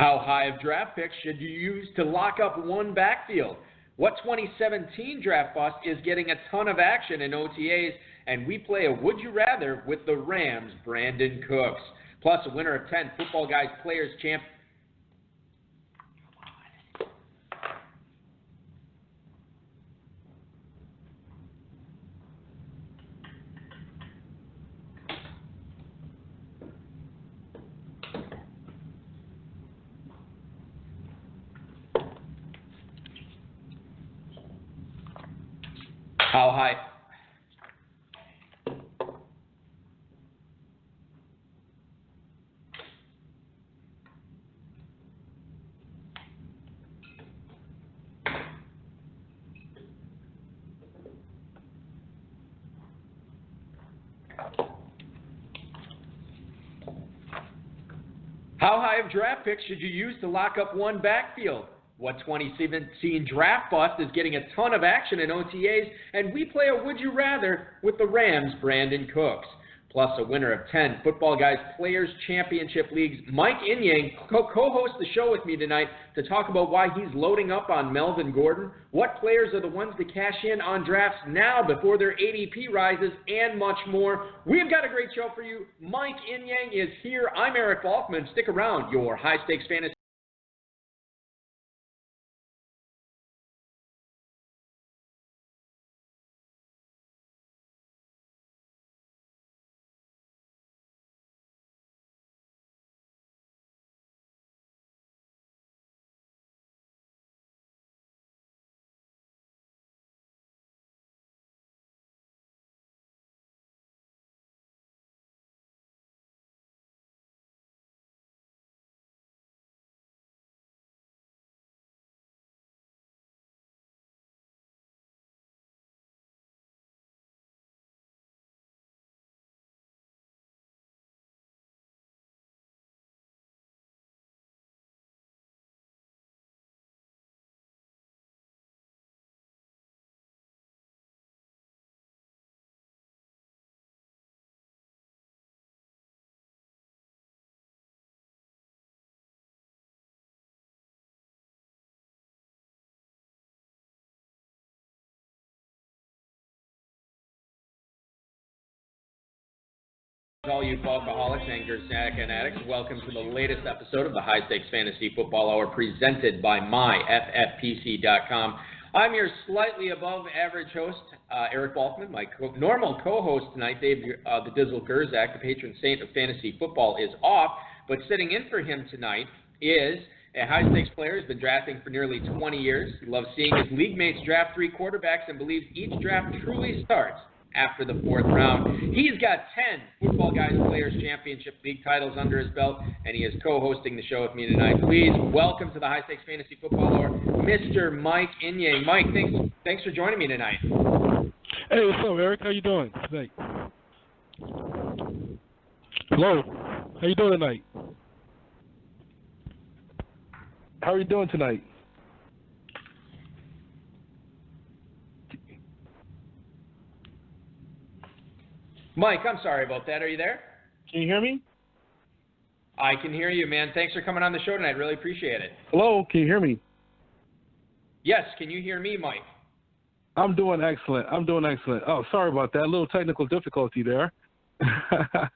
How high of draft picks should you use to lock up one backfield? What 2017 draft bust is getting a ton of action in OTAs? And we play a Would You Rather with the Rams' Brandon Cooks. Plus a winner of 10 Football Guys Players Champ. How high? How high of draft picks should you use to lock up one backfield? What 2017 draft bust is getting a ton of action in OTAs? And we play a Would You Rather with the Rams' Brandon Cooks. Plus a winner of 10 Football Guys Players Championship Leagues. Mike Inyang co-hosts the show with me tonight to talk about why he's loading up on Melvin Gordon, what players are the ones to cash in on drafts now before their ADP rises, and much more. We've got a great show for you. Mike Inyang is here. I'm Eric Balkman. Stick around. Your high-stakes fantasy. All you alcoholics, anchors, and addicts, welcome to the latest episode of the High Stakes Fantasy Football Hour presented by myffpc.com. I'm your slightly above average host, Eric Balkman. My normal co-host tonight, Dave the Dizzle Gerzak, the patron saint of fantasy football, is off, but sitting in for him tonight is a high-stakes player who's been drafting for nearly 20 years. He loves seeing his league mates draft 3 quarterbacks and believes each draft truly starts after the 4th round. He's got 10 Football Guys Players Championship League titles under his belt, and he is co-hosting the show with me tonight. Please welcome to the High Stakes Fantasy Football Hour, Mr. Mike Inyang. Mike, thanks for joining me tonight. Hey, what's up, Eric? How you doing tonight? Hello. How you doing tonight? How are you doing tonight? Mike, I'm sorry about that. Are you there? Can you hear me? I can hear you, man. Thanks for coming on the show tonight. Really appreciate it. Hello, can you hear me? Yes, can you hear me, Mike? I'm doing excellent. Oh, sorry about that. A little technical difficulty there.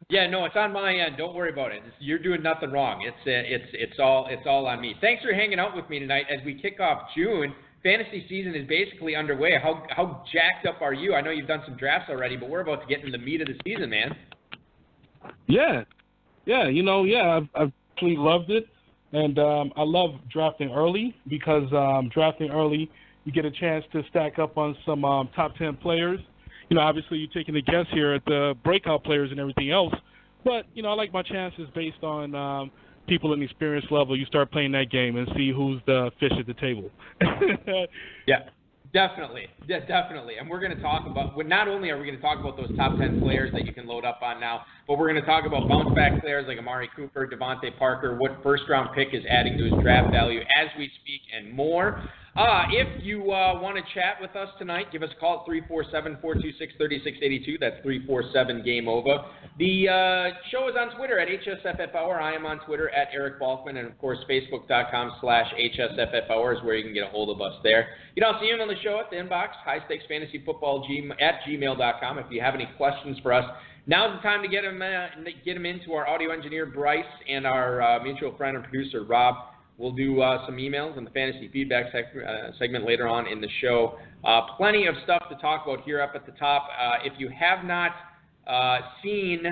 Yeah, no, it's on my end. Don't worry about it. You're doing nothing wrong. It's all on me. Thanks for hanging out with me tonight as we kick off June. Fantasy season is basically underway. How jacked up are you? I know you've done some drafts already, but we're about to get into the meat of the season, man. Yeah. I've absolutely loved it, and I love drafting early because drafting early, you get a chance to stack up on some top 10 players. You know, obviously you're taking a guess here at the breakout players and everything else, but I like my chances based on people in the experience level. You start playing that game and see who's the fish at the table. Yeah, definitely. And we're going to talk about, not only are we going to talk about those top 10 players that you can load up on now, but we're going to talk about bounce back players like Amari Cooper, Devontae Parker, what first round pick is adding to his draft value as we speak, and more. If you want to chat with us tonight, give us a call at 347-426-3682. That's 347-GAME-OVA. The show is on Twitter at HSFF Hour. I am on Twitter at Eric Balkman, and, of course, Facebook.com/HSFF Hour is where you can get a hold of us there. You can also email the show at the inbox, highstakesfantasyfootball@gmail.com. If you have any questions for us, now's the time to get them into our audio engineer, Bryce, and our mutual friend and producer, Rob. We'll do some emails in the fantasy feedback segment later on in the show. Plenty of stuff to talk about here up at the top. If you have not seen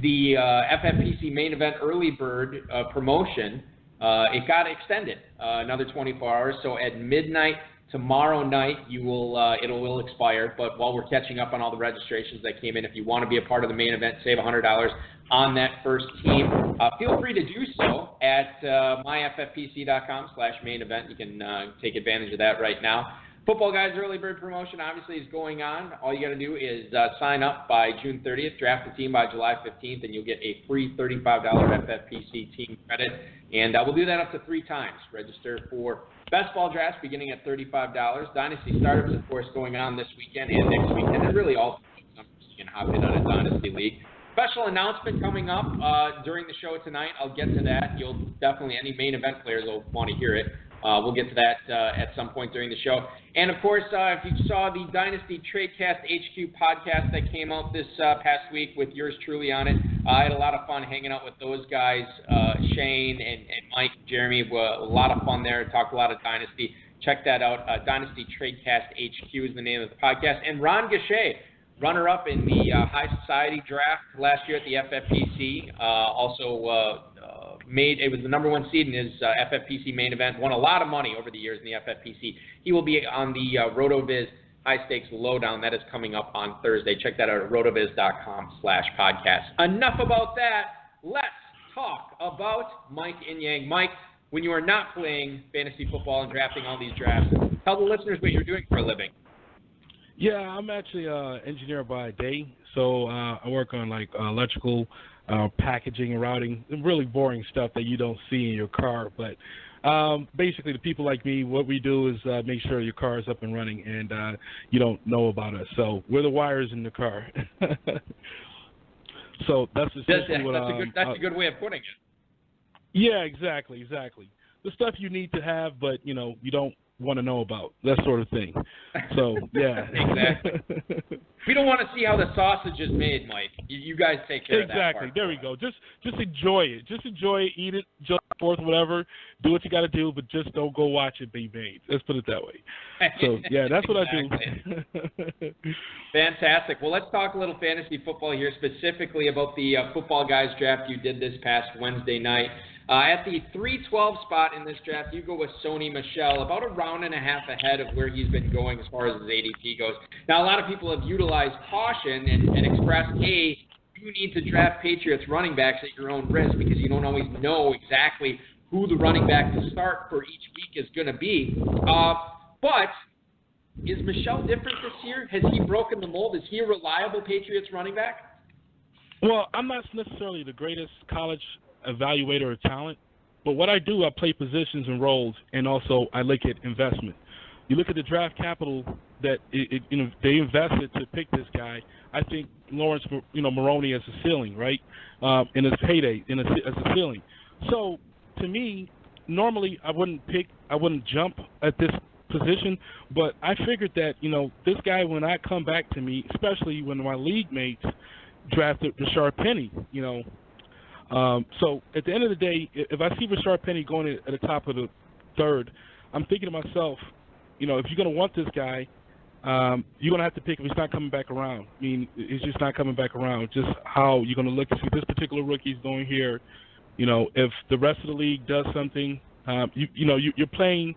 the FFPC main event early bird promotion, it got extended another 24 hours. So at midnight tomorrow night, it will expire. But while we're catching up on all the registrations that came in, if you want to be a part of the main event, save $100 on that first team, feel free to do so at myffpc.com/main event. You can take advantage of that right now. Football Guys early bird promotion obviously is going on. All you got to do is sign up by June 30th, draft the team by July 15th, and you'll get a free $35 FFPC team credit. And we'll do that up to 3 times. Register for best ball drafts beginning at $35. Dynasty startups, of course, going on this weekend and next weekend, and really all you can hop in on a Dynasty League. Special announcement coming up during the show tonight. I'll get to that. You'll definitely, any main event players will want to hear it. We'll get to that at some point during the show. And, of course, if you saw the Dynasty Tradecast HQ podcast that came out this past week with yours truly on it, I had a lot of fun hanging out with those guys, Shane and Mike, Jeremy. A lot of fun there. Talked a lot of Dynasty. Check that out. Dynasty Tradecast HQ is the name of the podcast. And Ron Gachet, runner-up in the High Society draft last year at the FFPC, it was the number 1 seed in his FFPC main event, won a lot of money over the years in the FFPC. He will be on the RotoViz High Stakes Lowdown. That is coming up on Thursday. Check that out at rotoviz.com/podcast. Enough about that. Let's talk about Mike Inyang. Mike, when you are not playing fantasy football and drafting all these drafts, tell the listeners what you're doing for a living. Yeah, I'm actually an engineer by day, so I work on electrical, packaging and routing, really boring stuff that you don't see in your car. But basically, the people like me, what we do is make sure your car is up and running, and you don't know about us. So we're the wires in the car. So that's essentially that's a good way of putting it. Yeah, exactly. The stuff you need to have, but you don't want to know about, that sort of thing. So yeah. Exactly. We don't want to see how the sausage is made, Mike. You guys take care of that part. Exactly. There we go. Just enjoy it. Just enjoy it. Eat it. Enjoy it, forth, whatever. Do what you got to do, but just don't go watch it be made. Let's put it that way. So yeah, that's what I do. Fantastic. Well, let's talk a little fantasy football here, specifically about the Football Guys draft you did this past Wednesday night. At the 312 spot in this draft, you go with Sony Michel, about a round and a half ahead of where he's been going as far as his ADP goes. Now, a lot of people have utilized caution and expressed, hey, you need to draft Patriots running backs at your own risk because you don't always know exactly who the running back to start for each week is going to be. But is Michel different this year? Has he broken the mold? Is he a reliable Patriots running back? Well, I'm not necessarily the greatest college evaluator of talent, but what I do, I play positions and roles, and also I look at investment. You look at the draft capital that they invested to pick this guy. I think Lawrence, Maroney as a ceiling, right? In his payday, as a ceiling. So to me, normally I wouldn't jump at this position, but I figured that this guy, when I come back to me, especially when my league mates drafted Rashard Penny, so at the end of the day, if I see Rashard Penny going at the top of the third, I'm thinking to myself, if you're going to want this guy, you're going to have to pick him. He's not coming back around. I mean, he's just not coming back around. Just how you're going to look and see this particular rookie's going here. If the rest of the league does something, you're playing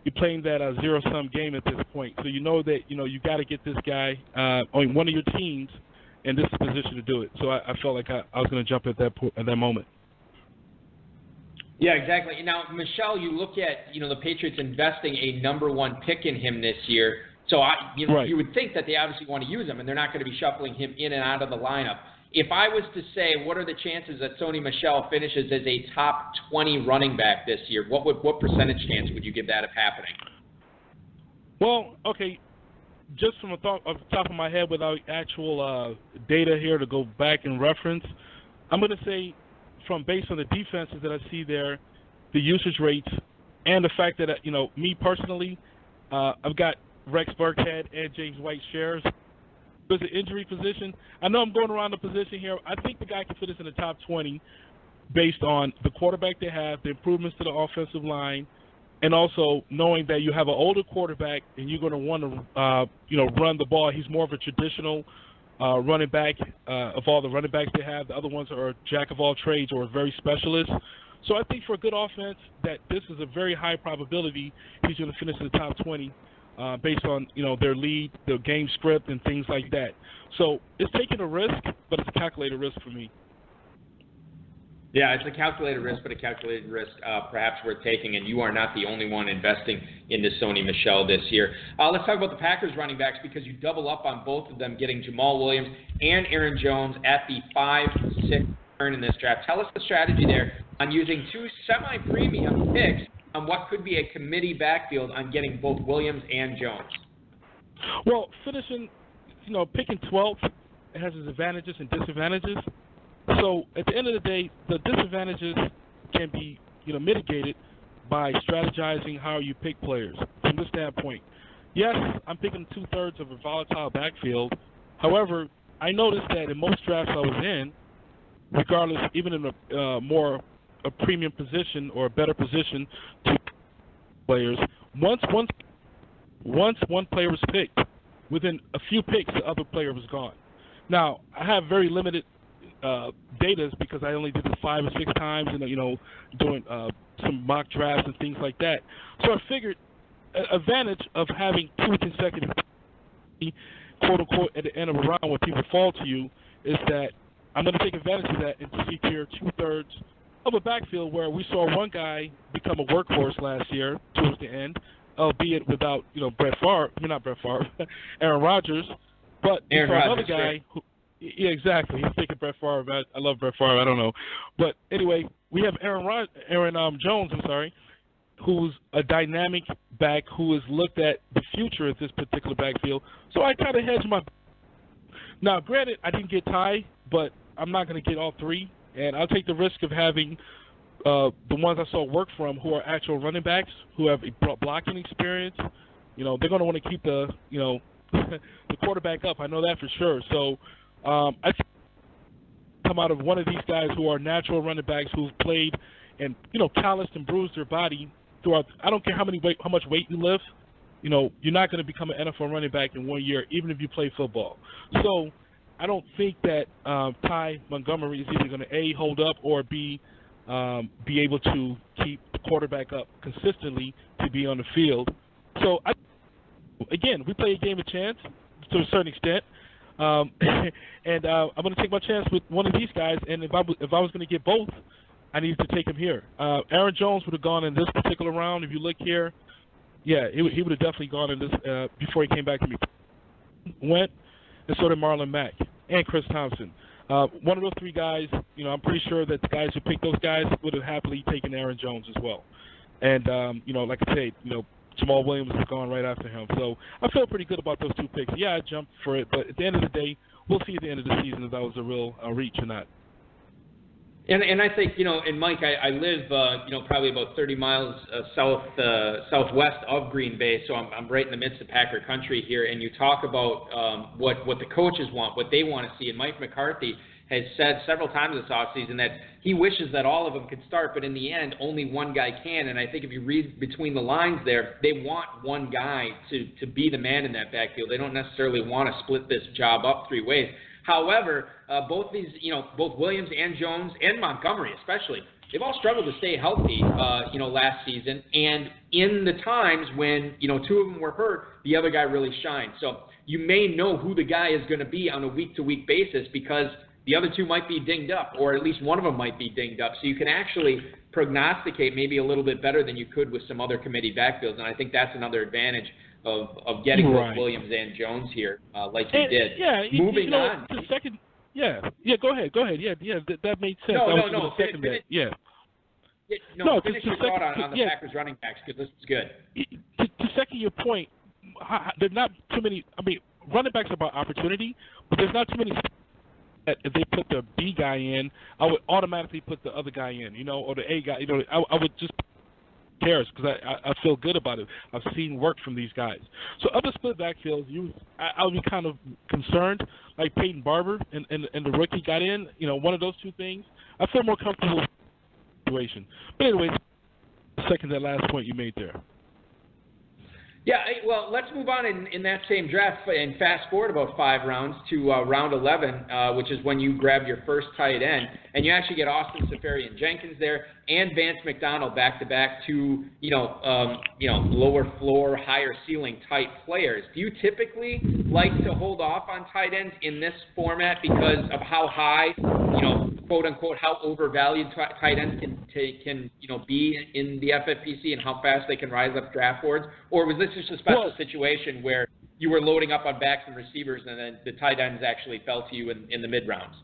that zero-sum game at this point. So you know that you got to get this guy on one of your teams, and this is the position to do it. So I felt like I was going to jump at that moment. Yeah, exactly. Now, Michel, you look at the Patriots investing a number 1 pick in him this year. So right. You would think that they obviously want to use him, and they're not going to be shuffling him in and out of the lineup. if I was to say what are the chances that Sony Michel finishes as a top 20 running back this year, what percentage chance would you give that of happening? Well, okay, just from off the top of my head without actual data here to go back and reference, I'm going to say based on the defenses that I see there, the usage rates, and the fact that, me personally, I've got Rex Burkhead and James White shares. There's an injury position. I know I'm going around the position here. I think the guy can fit us in the top 20 based on the quarterback they have, the improvements to the offensive line, and also knowing that you have an older quarterback and you're going to want to, run the ball. He's more of a traditional running back of all the running backs they have. The other ones are a jack of all trades or a very specialist. So I think for a good offense that this is a very high probability he's going to finish in the top 20 based on, their lead, their game script, and things like that. So it's taking a risk, but it's a calculated risk for me. Yeah, it's a calculated risk, but a calculated risk perhaps worth taking, and you are not the only one investing into Sony Michel this year. Let's talk about the Packers running backs because you double up on both of them, getting Jamal Williams and Aaron Jones at the 5-6 turn in this draft. Tell us the strategy there on using two semi-premium picks on what could be a committee backfield on getting both Williams and Jones. Well, finishing, picking 12th, it has its advantages and disadvantages. So at the end of the day, the disadvantages can be, mitigated by strategizing how you pick players. From this standpoint, yes, I'm picking 2/3 of a volatile backfield. However, I noticed that in most drafts I was in, regardless, even in a premium position or a better position to players, once one player was picked, within a few picks the other player was gone. Now I have very limited data because I only did this 5 or 6 times, and doing some mock drafts and things like that. So I figured an advantage of having 2 consecutive, quote unquote, at the end of a round when people fall to you is that I'm going to take advantage of that and secure 2/3 of a backfield where we saw one guy become a workhorse last year towards the end, albeit without Aaron Rodgers, but we saw another guy who. Yeah, exactly. He's thinking Brett Favre. I love Brett Favre. I don't know. But anyway, we have Aaron Jones, who's a dynamic back who has looked at the future of this particular backfield. So I kind of hedged my. Now, granted, I didn't get Ty, but I'm not going to get all 3. And I'll take the risk of having the ones I saw work from who are actual running backs who have a blocking experience. They're going to want to keep the the quarterback up. I know that for sure. So I come out of one of these guys who are natural running backs who've played and calloused and bruised their body throughout. I don't care how much weight you lift. You're not going to become an NFL running back in 1 year, even if you play football. So I don't think that Ty Montgomery is either going to A, hold up, or B, be able to keep the quarterback up consistently to be on the field. So again, we play a game of chance to a certain extent. And I'm going to take my chance with one of these guys. And if I was going to get both, I needed to take him here. Aaron Jones would have gone in this particular round. If you look here, yeah, he would have definitely gone in this before he came back to me. Went, and so did Marlon Mack and Chris Thompson. One of those 3 guys, I'm pretty sure that the guys who picked those guys would have happily taken Aaron Jones as well. And like I said, Jamal Williams is gone right after him. So I feel pretty good about those 2 picks. Yeah, I jumped for it, but at the end of the day, we'll see at the end of the season if that was a real reach or not. And I think, and Mike, I live, probably about 30 miles southwest of Green Bay, so I'm right in the midst of Packer country here, and you talk about what the coaches want, what they want to see, and Mike McCarthy has said several times this offseason that he wishes that all of them could start, but in the end, only one guy can. And I think if you read between the lines there, they want one guy to be the man in that backfield. They don't necessarily want to split this job up 3 ways. However, both Williams and Jones and Montgomery especially, they've all struggled to stay healthy, last season. And in the times when, 2 of them were hurt, the other guy really shined. So you may know who the guy is going to be on a week-to-week basis because the other 2 might be dinged up, or at least one of them might be dinged up. So you can actually prognosticate maybe a little bit better than you could with some other committee backfields. And I think that's another advantage of getting both Williams and Jones here, like you did. Yeah, Moving on. Go ahead. Yeah, that made sense. No. Second that. Yeah. Finish your thought on the Packers running backs because this is good. To second your point, there's not too many. I mean, running backs are about opportunity, but there's not too many. If they put the B guy in, I would automatically put the other guy in, or the A guy. I would just cares because I feel good about it. I've seen work from these guys. So other split backfields, I would be kind of concerned, like Peyton Barber and the rookie got in. One of those two things. I feel more comfortable with the situation. But anyways, second that last point you made there. Yeah, well, let's move on in that same draft and fast forward about 5 rounds to round 11, which is when you grab your first tight end, and you actually get Austin Seferian-Jenkins there and Vance McDonald back-to-back, two lower floor, higher ceiling type players. Do you typically like to hold off on tight ends in this format because of how high, quote unquote, how overvalued tight ends can be in the FFPC and how fast they can rise up draft boards? Or was this just a special situation where you were loading up on backs and receivers and then the tight ends actually fell to you in the mid rounds?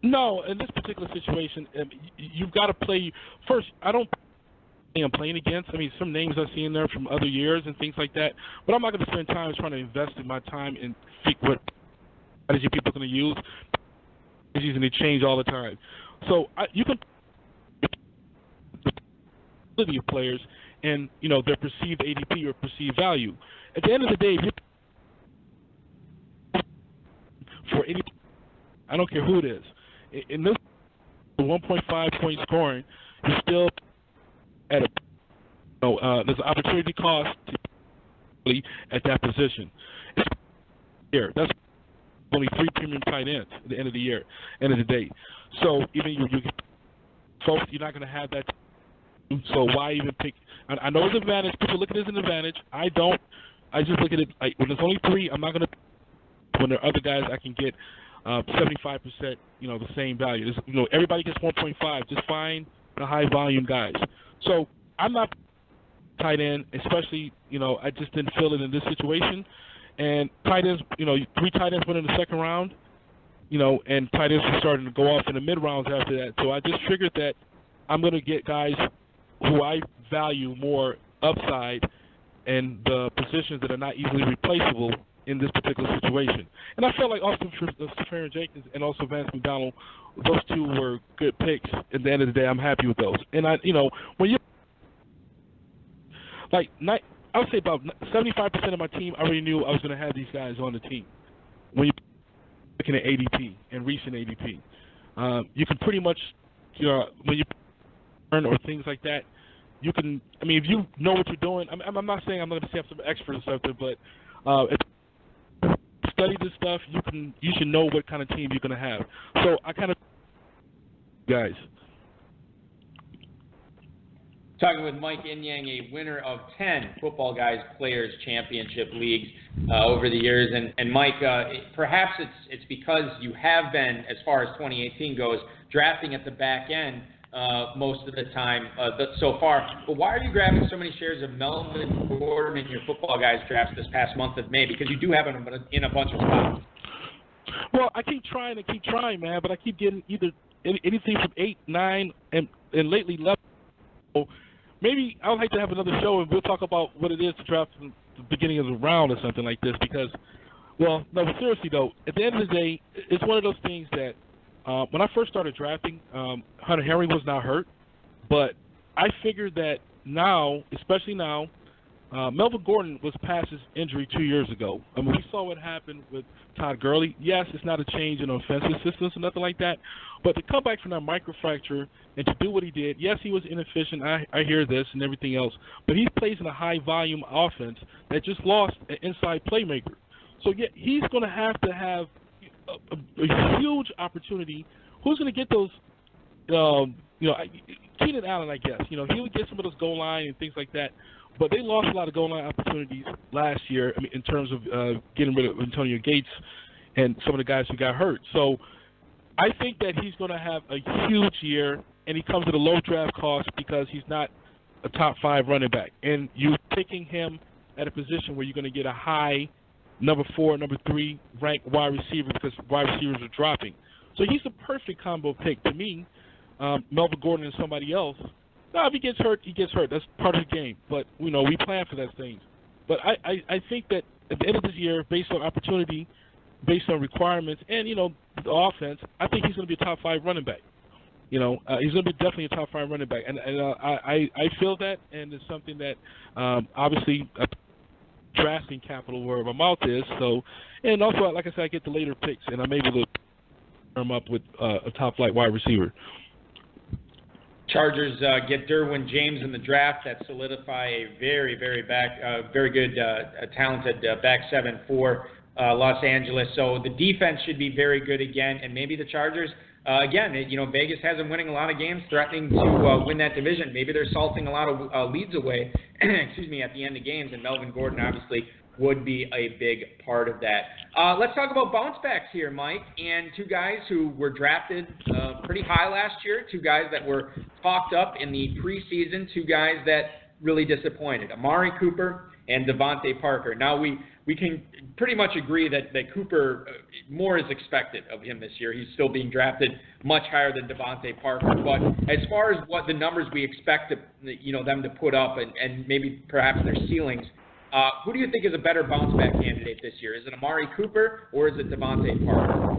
No, in this particular situation, you've got to play first. I don't think I'm playing against. I mean, some names I've seen there from other years and things like that, but I'm not going to spend time trying to invest in my time in what strategy people are going to use. And they change all the time. So you can of players and their perceived ADP or perceived value. At the end of the day, for any, I don't care who it is, in this 1.5 point scoring, you're still at there's an opportunity cost at that position. It's here. That's only 3 premium tight ends at the end of the year, end of the day. So even you folks, you're not going to have that. So why even pick? I know it's an advantage. People look at it as an advantage. I don't. I just look at it like when there's only 3, I'm not going to. When there are other guys, I can get 75%. The same value. Everybody gets 1.5. Just find the high volume guys. So I'm not tight end, especially I just didn't feel it in this situation. And tight ends, 3 tight ends went in the second round, and tight ends were starting to go off in the mid rounds after that. So I just figured that I'm going to get guys who I value more upside and the positions that are not easily replaceable in this particular situation. And I felt like Austin Seferian-Jenkins and also Vance McDonald, those 2 were good picks. At the end of the day, I'm happy with those. And when you I would say about 75% of my team, I already knew I was going to have these guys on the team. When you're looking at ADP and recent ADP, you can pretty much, when you earn or things like that, you can. I mean, if you know what you're doing, I'm not saying I'm going to say I'm some expert or something, but if you study this stuff, you should know what kind of team you're going to have. So I kind of guys. Talking with Mike Inyang, a winner of 10 Footballguys Players Championship Leagues over the years. And Mike, perhaps it's because you have been, as far as 2018 goes, drafting at the back end most of the time so far. But why are you grabbing so many shares of Melvin Gordon in your Footballguys drafts this past month of May? Because you do have him in a bunch of spots. Well, I keep trying, man, but I keep getting either anything from 8, 9, and lately 11. So maybe I would like to have another show and we'll talk about what it is to draft in the beginning of the round or something like this because, well, no, but seriously though, at the end of the day, it's one of those things that when I first started drafting, Hunter Henry was not hurt, but I figured that now, especially now, Melvin Gordon was past his injury 2 years ago. I mean, we saw what happened with Todd Gurley. Yes, it's not a change in offensive systems or nothing like that, but to come back from that microfracture and to do what he did, yes, he was inefficient. I hear this and everything else, but he plays in a high-volume offense that just lost an inside playmaker. So, yeah, he's going to have a huge opportunity. Who's going to get those, Keenan Allen, I guess. He would get some of those goal line and things like that. But they lost a lot of goal line opportunities last year, in terms of getting rid of Antonio Gates and some of the guys who got hurt. So I think that he's going to have a huge year, and he comes at a low draft cost because he's not a top 5 running back. And you're picking him at a position where you're going to get a high number 4, number 3 ranked wide receiver because wide receivers are dropping. So he's a perfect combo pick to me. Melvin Gordon and somebody else. Now, if he gets hurt, he gets hurt. That's part of the game. But, we plan for those things. But I think that at the end of this year, based on opportunity, based on requirements, and, the offense, I think he's going to be a top 5 running back. He's going to be definitely a top 5 running back. And I feel that, and it's something that obviously drafting capital where my mouth is. So, and also, like I said, I get the later picks, and I'm able to firm up with a top-flight wide receiver. Chargers get Derwin James in the draft. That solidify a very, very good, talented back 7 for Los Angeles. So the defense should be very good again, and maybe the Chargers, again, Vegas has them winning a lot of games, threatening to win that division. Maybe they're salting a lot of leads away, at the end of games, and Melvin Gordon obviously would be a big part of that. Let's talk about bounce backs here, Mike, and 2 guys who were drafted pretty high last year, 2 guys that were talked up in the preseason, 2 guys that really disappointed, Amari Cooper and Devontae Parker. Now, we can pretty much agree that Cooper, more is expected of him this year. He's still being drafted much higher than Devontae Parker. But as far as what the numbers we expect them to put up and maybe perhaps their ceilings, who do you think is a better bounce-back candidate this year? Is it Amari Cooper or is it Devontae Parker?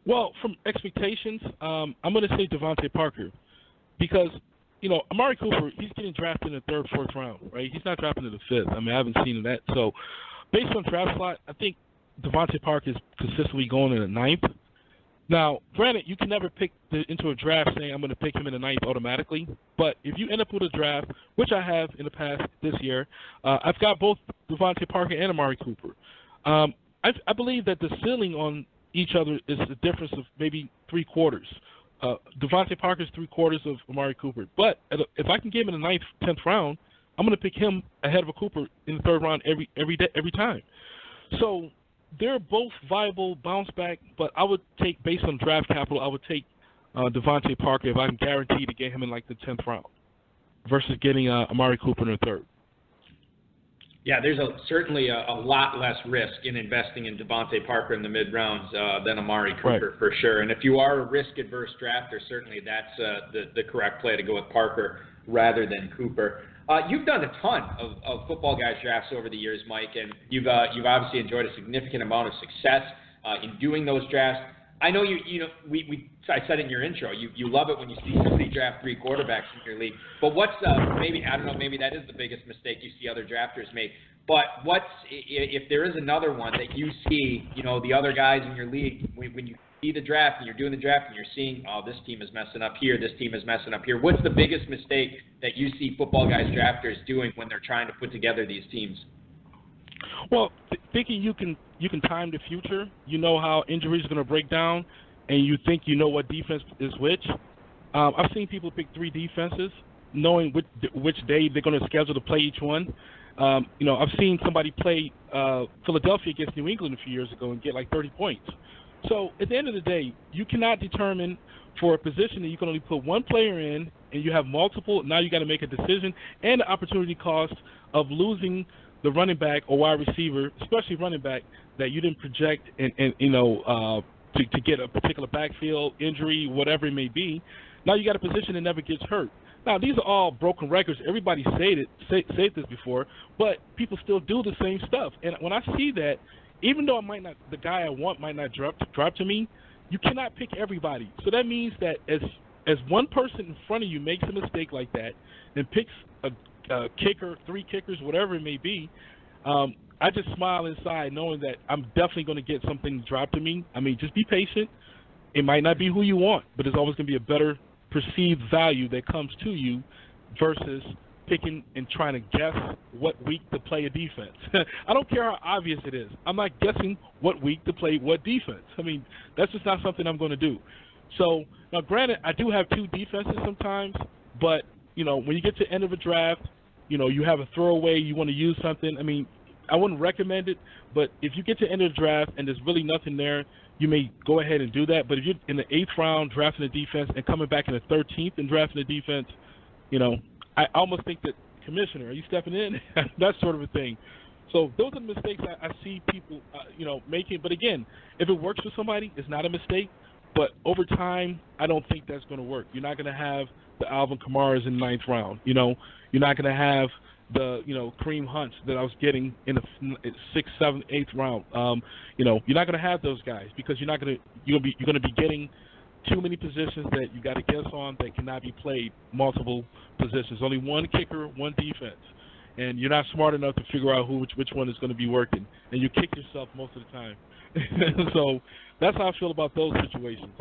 Well, from expectations, I'm going to say Devontae Parker because, Amari Cooper, he's getting drafted in the 3rd, 4th round, right? He's not drafted in the 5th. I haven't seen that. So, based on draft slot, I think Devontae Parker is consistently going in the 9th. Now, granted, you can never pick into a draft saying I'm going to pick him in the 9th automatically. But if you end up with a draft, which I have in the past this year, I've got both Devontae Parker and Amari Cooper. I believe that the ceiling on each other is a difference of maybe 3/4. Devontae Parker is 3/4 of Amari Cooper. But if I can get him in the 9th, 10th round, I'm going to pick him ahead of a Cooper in the 3rd round every time. So they're both viable bounce back, but I would take, based on draft capital, I would take Devontae Parker if I can guarantee to get him in like the 10th round versus getting Amari Cooper in the 3rd. Yeah, there's certainly a lot less risk in investing in Devontae Parker in the mid-rounds than Amari Cooper, right, for sure. And if you are a risk-adverse drafter, certainly that's the correct play to go with Parker rather than Cooper. You've done a ton of Football Guys drafts over the years, Mike, and you've obviously enjoyed a significant amount of success in doing those drafts. I know I said in your intro, you love it when you see somebody draft 3 quarterbacks in your league. But what's maybe that is the biggest mistake you see other drafters make. But if there is another one that you see, the other guys in your league, when you see the draft and you're doing the draft and you're seeing, oh, this team is messing up here, this team is messing up here. What's the biggest mistake that you see Football Guys drafters doing when they're trying to put together these teams? Well, thinking you can time the future, you know how injuries are going to break down, and you think you know what defense is which. I've seen people pick 3 defenses, knowing which day they're going to schedule to play each one. I've seen somebody play Philadelphia against New England a few years ago and get like 30 points. So at the end of the day, you cannot determine for a position that you can only put one player in, and you have multiple. Now you got to make a decision, and the opportunity cost of losing the running back or wide receiver, especially running back, that you didn't project to get a particular backfield injury, whatever it may be. Now you got a position that never gets hurt. Now these are all broken records. Everybody said this before, but people still do the same stuff. And when I see that, even though the guy I want might not drop to me, you cannot pick everybody. So that means that as one person in front of you makes a mistake like that and picks a kicker, 3 kickers, whatever it may be, I just smile inside knowing that I'm definitely going to get something dropped to me. Just be patient. It might not be who you want, but there's always going to be a better perceived value that comes to you versus picking and trying to guess what week to play a defense. I don't care how obvious it is. I'm not guessing what week to play what defense. That's just not something I'm going to do. So, now granted, I do have 2 defenses sometimes, but, when you get to the end of a draft, you have a throwaway, you want to use something. I wouldn't recommend it, but if you get to the end of the draft and there's really nothing there, you may go ahead and do that. But if you're in the 8th round drafting a defense and coming back in the 13th and drafting a defense, I almost think that, Commissioner, are you stepping in? That sort of a thing. So those are the mistakes I see people, making. But again, if it works for somebody, it's not a mistake. But over time, I don't think that's going to work. You're not going to have the Alvin Kamaras in the 9th round. You're not going to have the Kareem Hunts that I was getting in the 6th, 7th, 8th round. You're not going to have those guys because you're going to be getting too many positions that you got to guess on that cannot be played multiple positions. Only one kicker, one defense. And you're not smart enough to figure out which one is going to be working. And you kick yourself most of the time. So that's how I feel about those situations.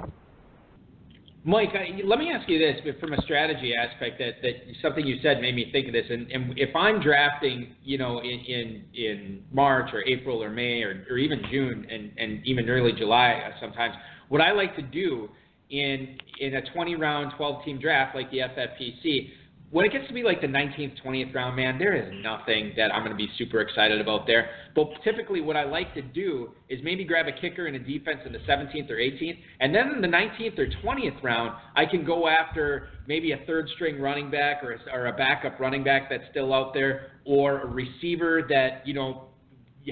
Mike, let me ask you this, but from a strategy aspect, that something you said made me think of this. And if I'm drafting, in March or April or May or even June and even early July sometimes, what I like to do in a 20-round, 12-team draft like the FFPC, when it gets to be like the 19th, 20th round, man, there is nothing that I'm going to be super excited about there. But typically what I like to do is maybe grab a kicker and a defense in the 17th or 18th, and then in the 19th or 20th round, I can go after maybe a third-string running back or a backup running back that's still out there, or a receiver that,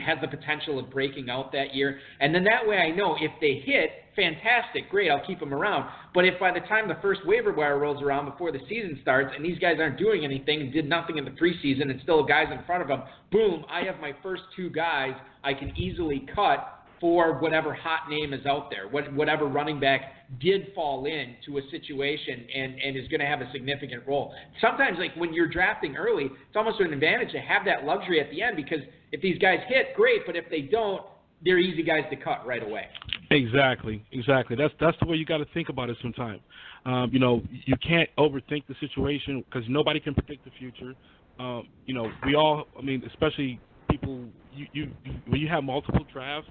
has the potential of breaking out that year. And then that way I know if they hit, fantastic, great, I'll keep them around. But if by the time the first waiver wire rolls around before the season starts and these guys aren't doing anything and did nothing in the preseason and still guys in front of them, boom, I have my first 2 guys I can easily cut for whatever hot name is out there, whatever running back did fall into a situation and is going to have a significant role. Sometimes, like when you're drafting early, it's almost an advantage to have that luxury at the end, because if these guys hit, great, but if they don't, they're easy guys to cut right away. Exactly. That's the way you got to think about it sometimes. You can't overthink the situation because nobody can predict the future. We all, especially people, you when you have multiple drafts,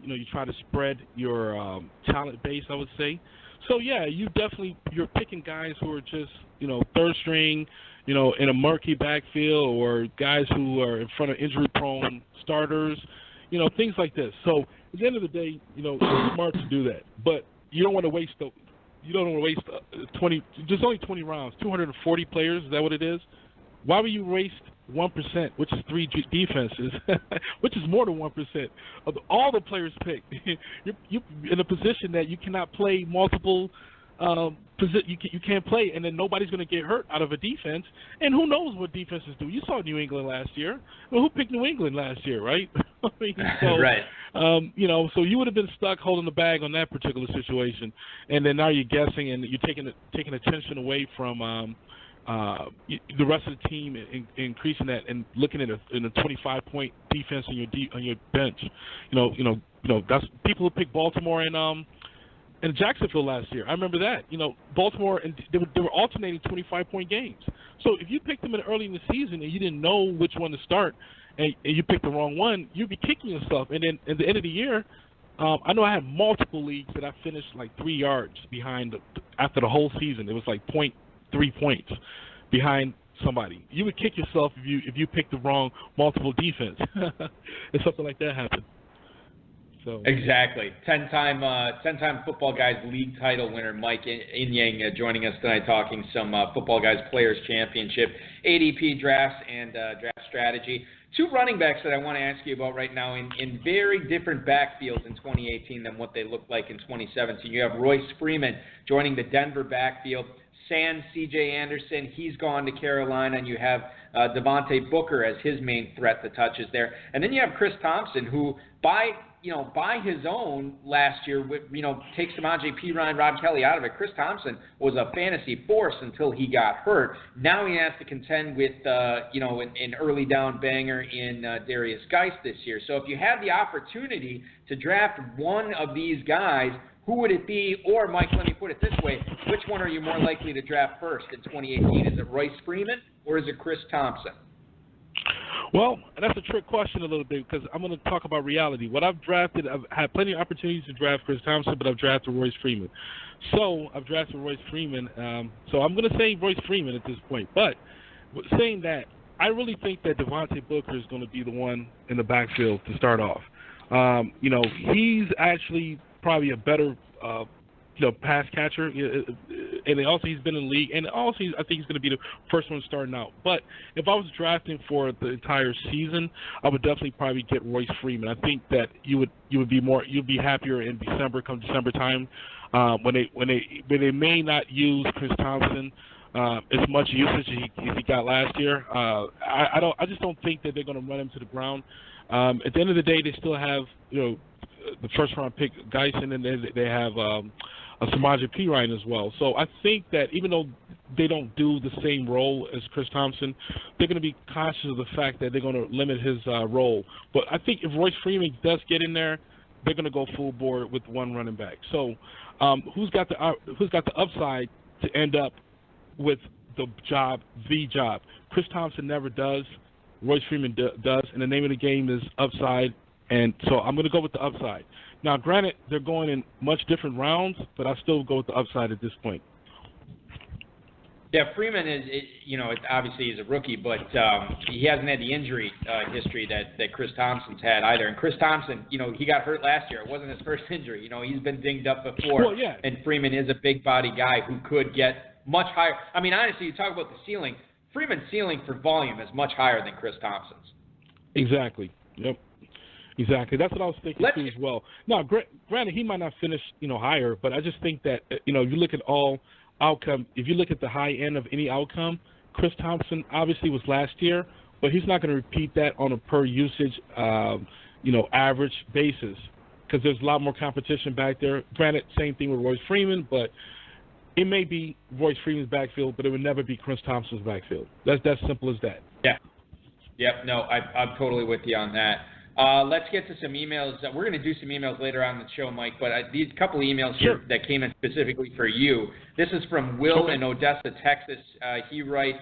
you try to spread your talent base, I would say. So, yeah, you're picking guys who are just, third string, in a murky backfield, or guys who are in front of injury-prone starters, things like this. So, at the end of the day, it's smart to do that. But you don't want to waste 20. There's only 20 rounds, 240 players. Is that what it is? Why would you waste 1%, which is 3 defenses, which is more than 1% of all the players picked? You're in a position that you cannot play multiple. You can't play, and then nobody's going to get hurt out of a defense. And who knows what defenses do? You saw New England last year. Well, who picked New England last year, right? Right. So you would have been stuck holding the bag on that particular situation, and then now you're guessing, and you're taking attention away from the rest of the team, and increasing that, and looking at a 25-point defense on your bench. That's people who picked Baltimore and Jacksonville last year. I remember that. Baltimore, and they were alternating 25-point games. So if you picked them early in the season and you didn't know which one to start, and you picked the wrong one, you'd be kicking yourself. And then at the end of the year, I know I had multiple leagues that I finished like 3 yards behind after the whole season. It was like 0.3 points behind somebody. You would kick yourself if you picked the wrong multiple defense. If something like that happened. So. Exactly. 10-time Footballguys league title winner Mike Inyang joining us tonight, talking some Footballguys Players Championship, ADP drafts, and draft strategy. 2 running backs that I want to ask you about right now in very different backfields in 2018 than what they looked like in 2017. You have Royce Freeman joining the Denver backfield. Sans C.J. Anderson, he's gone to Carolina, and you have Devontae Booker as his main threat to touches there. And then you have Chris Thompson, who by his own last year, takes Samaje Perine, Rob Kelly out of it. Chris Thompson was a fantasy force until he got hurt. Now he has to contend with, an early down banger in Darius Geist this year. So if you had the opportunity to draft one of these guys, who would it be? Or, Mike, let me put it this way. Which one are you more likely to draft first in 2018? Is it Royce Freeman or is it Chris Thompson? Well, that's a trick question a little bit, because I'm going to talk about reality. What I've drafted, I've had plenty of opportunities to draft Chris Thompson, but I've drafted Royce Freeman. So I've drafted Royce Freeman. So I'm going to say Royce Freeman at this point. But saying that, I really think that Devontae Booker is going to be the one in the backfield to start off. He's actually probably a better pass catcher, and also he's been in the league, and also I think he's going to be the first one starting out. But if I was drafting for the entire season, I would definitely probably get Royce Freeman. I think that you'd be happier in December, come December time, when they may not use Chris Thompson as much usage as he got last year. I just don't think that they're going to run him to the ground. At the end of the day, they still have the first round pick Geisen, and they have Samaje Perine as well. So I think that even though they don't do the same role as Chris Thompson, they're going to be conscious of the fact that they're going to limit his role. But I think if Royce Freeman does get in there, they're going to go full board with one running back. So who's got the upside to end up with the job? Chris Thompson never does. Royce Freeman does, and the name of the game is upside. And so I'm going to go with the upside. Now, granted, they're going in much different rounds, but I still go with the upside at this point. Yeah, Freeman is, obviously he's a rookie, but he hasn't had the injury history that Chris Thompson's had either. And Chris Thompson, he got hurt last year. It wasn't his first injury. He's been dinged up before. Well, yeah. And Freeman is a big body guy who could get much higher. I mean, honestly, you talk about the ceiling. Freeman's ceiling for volume is much higher than Chris Thompson's. Exactly. Yep. Exactly. That's what I was thinking too as well. Now, granted, he might not finish, higher, but I just think that, if you look at all outcome, if you look at the high end of any outcome, Chris Thompson obviously was last year, but he's not going to repeat that on a per usage, average basis because there's a lot more competition back there. Granted, same thing with Royce Freeman, but it may be Royce Freeman's backfield, but it would never be Chris Thompson's backfield. That's simple as that. Yeah. Yep. No, I'm totally with you on that. Let's get to some emails. We're going to do some emails later on in the show, Mike, but these couple emails here that came in specifically for you. This is from Will in Odessa, Texas. He writes,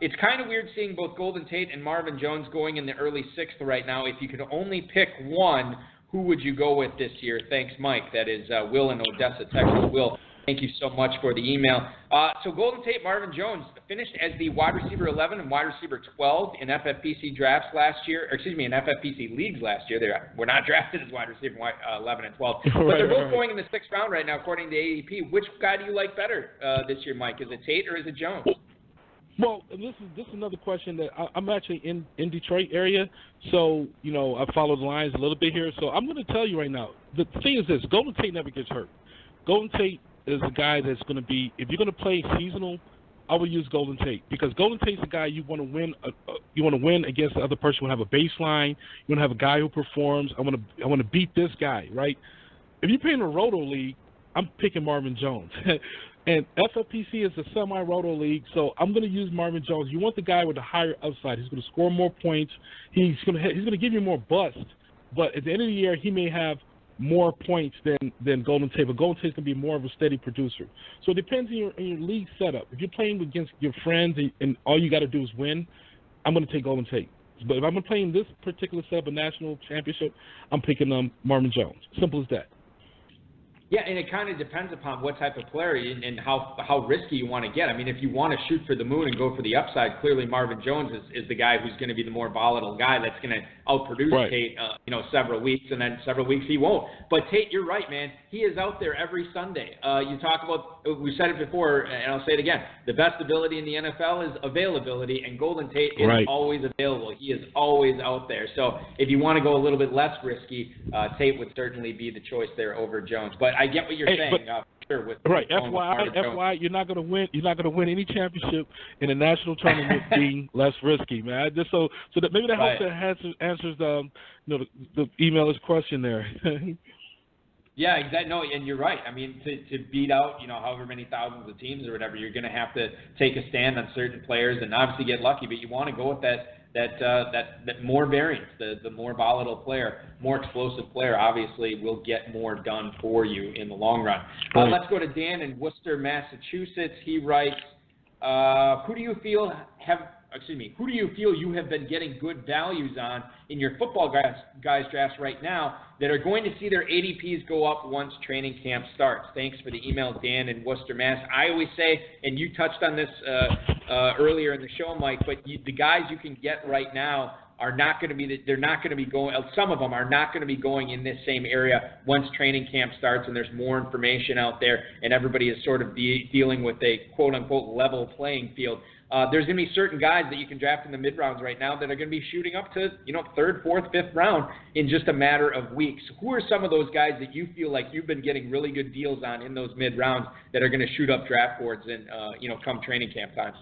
it's kind of weird seeing both Golden Tate and Marvin Jones going in the early 6th right now. If you could only pick one, who would you go with this year? Thanks, Mike. That is Will in Odessa, Texas. Will, thank you so much for the email. So Golden Tate, Marvin Jones finished as the wide receiver 11 and wide receiver 12 in FFPC drafts last year, in FFPC leagues last year. They were not drafted as wide receiver 11 and 12. But they're both going in the 6th round right now, according to ADP. Which guy do you like better this year, Mike? Is it Tate or is it Jones? Well, this is another question that I'm actually in Detroit area, so I follow the lines a little bit here. So I'm going to tell you right now. The thing is this: Golden Tate never gets hurt. Golden Tate is a guy that's going to be, if you're going to play seasonal, I would use Golden Tate because Golden Tate's a guy you want to win. You want to win against the other person. You want to have a baseline. You want to have a guy who performs. I want to beat this guy, right? If you're playing a roto league, I'm picking Marvin Jones. And FFPC is a semi-roto league, so I'm going to use Marvin Jones. You want the guy with the higher upside. He's going to score more points. He's going to give you more bust. But at the end of the year, he may have more points than Golden Tate. But Golden Tate's going to be more of a steady producer. So it depends on your league setup. If you're playing against your friends and all you got to do is win, I'm going to take Golden Tate. But if I'm playing this particular setup, a national championship, I'm picking Marvin Jones. Simple as that. Yeah, and it kind of depends upon what type of player and how risky you want to get. I mean, if you want to shoot for the moon and go for the upside, clearly Marvin Jones is the guy who's going to be the more volatile guy that's going to outproduce Tate, several weeks, and then several weeks he won't. But Tate, you're right, man. He is out there every Sunday. You talk about, we said it before, and I'll say it again, the best ability in the NFL is availability, and Golden Tate is always available. He is always out there. So if you want to go a little bit less risky, Tate would certainly be the choice there over Jones. But I get what you're saying. Sure, FYI, you're not going to win. You're not going to win any championship in a national tournament being less risky, man. Just so that maybe that helps answers the emailer's question there. Yeah, exactly. No, and you're right. I mean, to beat out however many thousands of teams or whatever, you're going to have to take a stand on certain players and obviously get lucky. But you want to go with that more variance, the more volatile player, more explosive player, obviously will get more done for you in the long run. Let's go to Dan in Worcester, Massachusetts. He writes, who do you feel you have been getting good values on in your football guys drafts right now that are going to see their ADPs go up once training camp starts? Thanks for the email, Dan in Worcester, Mass. I always say, and you touched on this earlier in the show, Mike, but the guys you can get right now are not going to be. They're not going to be going. Some of them are not going to be going in this same area once training camp starts and there's more information out there and everybody is sort of dealing with a quote unquote level playing field. There's going to be certain guys that you can draft in the mid rounds right now that are going to be shooting up to, third, fourth, fifth round in just a matter of weeks. Who are some of those guys that you feel like you've been getting really good deals on in those mid rounds that are going to shoot up draft boards and, come training camp time?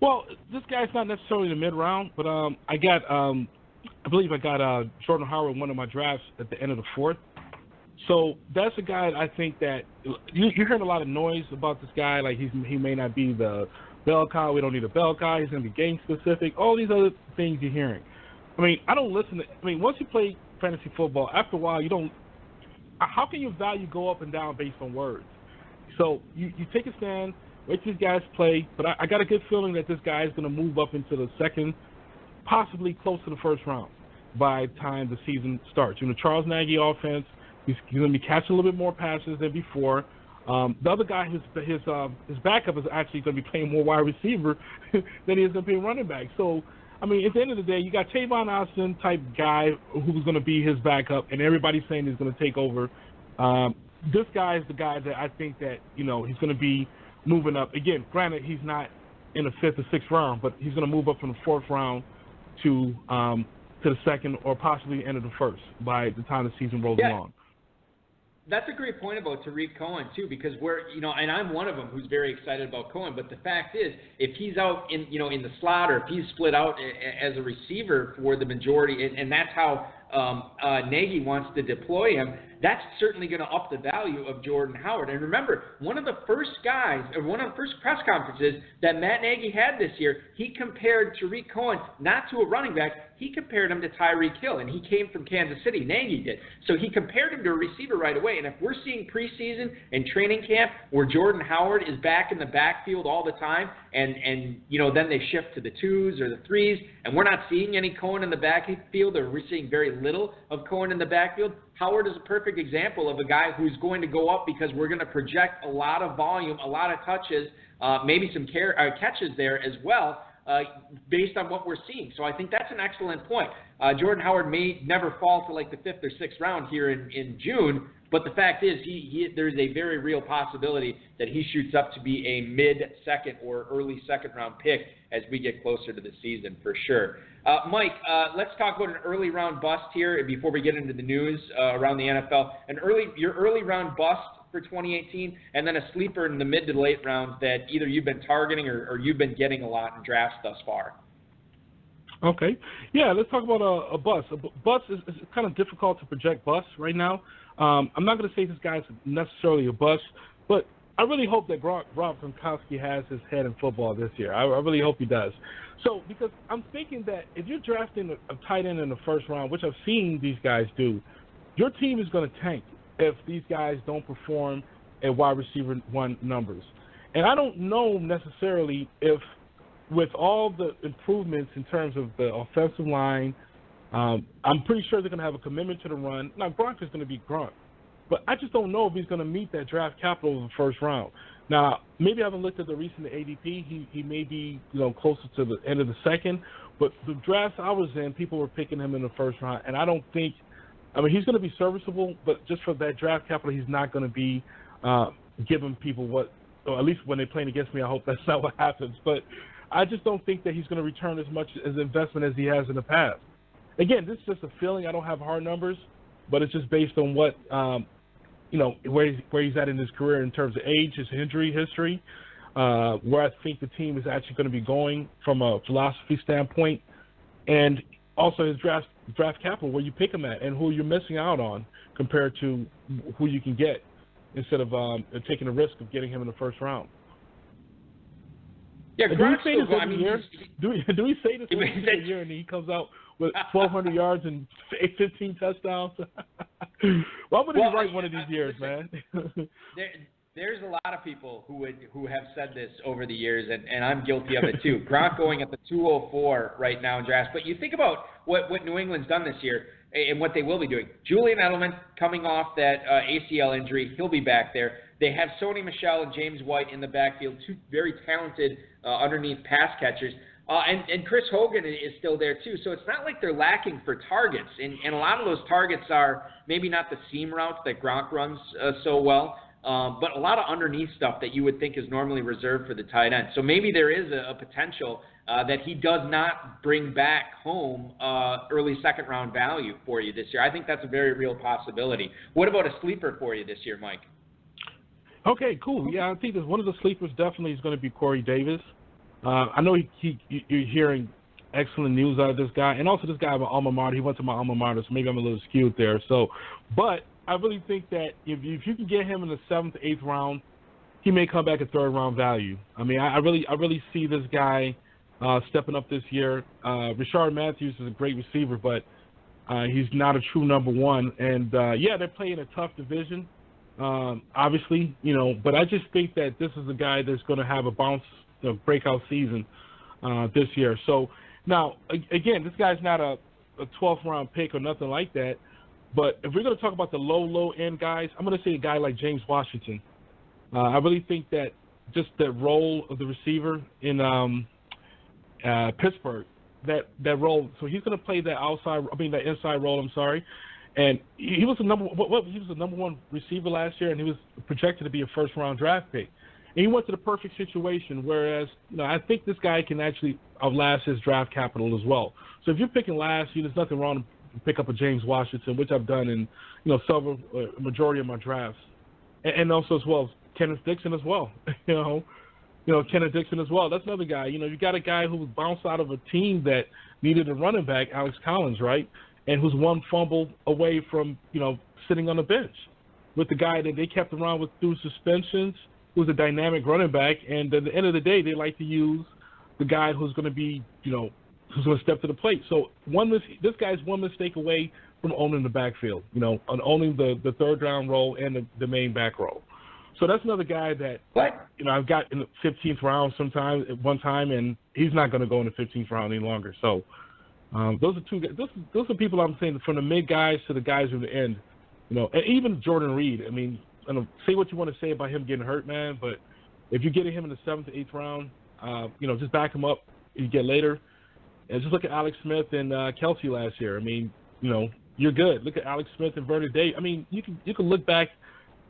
Well, this guy's not necessarily in the mid round, but I believe I got Jordan Howard in one of my drafts at the end of the fourth. So that's a guy I think that you're hearing a lot of noise about this guy. Like he may not be the bell cow. We don't need a bell cow. He's going to be game specific. All these other things you're hearing. I mean, I don't listen to. I mean, once you play fantasy football, after a while, you don't. How can your value go up and down based on words? So you take a stand, wait till these guys play. But I got a good feeling that this guy is going to move up into the second, possibly close to the first round by the time the season starts. Charles Nagy offense. He's going to be catching a little bit more passes than before. The other guy, his backup is actually going to be playing more wide receiver than he is going to be running back. So, I mean, at the end of the day, you got Tavon Austin type guy who's going to be his backup, and everybody's saying he's going to take over. This guy is the guy that I think that he's going to be moving up. Again, granted, he's not in the fifth or sixth round, but he's going to move up from the fourth round to the second or possibly the end of the first by the time the season rolls along. That's a great point about Tariq Cohen, too, because and I'm one of them who's very excited about Cohen, but the fact is, if he's out in the slot or if he's split out as a receiver for the majority, and that's how Nagy wants to deploy him, that's certainly going to up the value of Jordan Howard. And remember, one of the first press conferences that Matt Nagy had this year, he compared Tariq Cohen not to a running back, he compared him to Tyreek Hill, and he came from Kansas City, Nagy did. So he compared him to a receiver right away, and if we're seeing preseason and training camp where Jordan Howard is back in the backfield all the time, and then they shift to the twos or the threes, and we're not seeing any Cohen in the backfield, or we're seeing very little of Cohen in the backfield, Howard is a perfect example of a guy who's going to go up because we're going to project a lot of volume, a lot of touches, maybe some catches there as well, based on what we're seeing. So I think that's an excellent point. Jordan Howard may never fall to like the fifth or sixth round here in June, but the fact is there's a very real possibility that he shoots up to be a mid-second or early second-round pick as we get closer to the season for sure. Mike, let's talk about an early round bust here before we get into the news around the NFL. Your early round bust for 2018, and then a sleeper in the mid to late rounds that either you've been targeting or you've been getting a lot in drafts thus far. Okay. Yeah, let's talk about a bust. A bust is kind of difficult to project bust right now. I'm not going to say this guy's necessarily a bust, but I really hope that Rob Gronkowski has his head in football this year. I really hope he does. So, because I'm thinking that if you're drafting a tight end in the first round, which I've seen these guys do, your team is going to tank if these guys don't perform at wide receiver one numbers. And I don't know necessarily if, with all the improvements in terms of the offensive line, I'm pretty sure they're going to have a commitment to the run. Now, Gronk is going to be Gronk. But I just don't know if he's going to meet that draft capital in the first round. Now, maybe I haven't looked at the recent ADP. He may be closer to the end of the second. But the drafts I was in, people were picking him in the first round. And I don't think – I mean, he's going to be serviceable, but just for that draft capital, he's not going to be giving people what – or at least when they're playing against me, I hope that's not what happens. But I just don't think that he's going to return as much as investment as he has in the past. Again, this is just a feeling. I don't have hard numbers, but it's just based on what where he's at in his career in terms of age, his injury history, where I think the team is actually going to be going from a philosophy standpoint, and also his draft capital, where you pick him at and who you're missing out on compared to who you can get instead of taking the risk of getting him in the first round. Yeah, do we say this every year? Do we say this every year and he comes out with 1,200 yards and 15 touchdowns? Well, I'm going to be right one of these years, man. There's a lot of people who have said this over the years, and I'm guilty of it too. Gronk going at the 204 right now in drafts. But you think about what New England's done this year and what they will be doing. Julian Edelman coming off that ACL injury, he'll be back there. They have Sony Michel and James White in the backfield, two very talented underneath pass catchers. And Chris Hogan is still there too. So it's not like they're lacking for targets. And a lot of those targets are maybe not the seam routes that Gronk runs so well, but a lot of underneath stuff that you would think is normally reserved for the tight end. So maybe there is a potential that he does not bring back home early second-round value for you this year. I think that's a very real possibility. What about a sleeper for you this year, Mike? Okay, cool. Yeah, I think that one of the sleepers definitely is going to be Corey Davis. I know you're hearing excellent news out of this guy, and also this guy of alma mater. He went to my alma mater, so maybe I'm a little skewed there. So, but I really think that if you can get him in the 7th, 8th round, he may come back at 3rd round value. I mean, I really see this guy stepping up this year. Rashard Matthews is a great receiver, but he's not a true number one. And yeah, they're playing a tough division, obviously, but I just think that this is a guy that's going to have a breakout season this year. So now, again, this guy's not a 12th round pick or nothing like that. But if we're going to talk about the low end guys, I'm going to say a guy like James Washington. I really think that just the role of the receiver in Pittsburgh, that role. So he's going to play that inside role. I'm sorry, and he was the number one receiver last year, and he was projected to be a 1st round draft pick. And he went to the perfect situation. Whereas, I think this guy can actually outlast his draft capital as well. So if you're picking last, there's nothing wrong to pick up a James Washington, which I've done in several majority of my drafts, and also as well as Kenneth Dixon as well. Kenneth Dixon as well. That's another guy. You got a guy who was bounced out of a team that needed a running back, Alex Collins, right, and who's one fumble away from sitting on the bench with the guy that they kept around through suspensions, who's a dynamic running back, and at the end of the day, they like to use the guy who's going to be, who's going to step to the plate. So this guy's one mistake away from owning the backfield, on owning the 3rd round role and the main back role. So that's another guy that I've got in the 15th round at one time, and he's not going to go in the 15th round any longer. So those are two. Those are people I'm saying from the mid guys to the guys at the end, and even Jordan Reed. I mean, say what you want to say about him getting hurt, man, but if you're getting him in the 7th, 8th round, just back him up. You get later, and just look at Alex Smith and Kelsey last year. I mean, you're good. Look at Alex Smith and Vernon Day. I mean, you can look back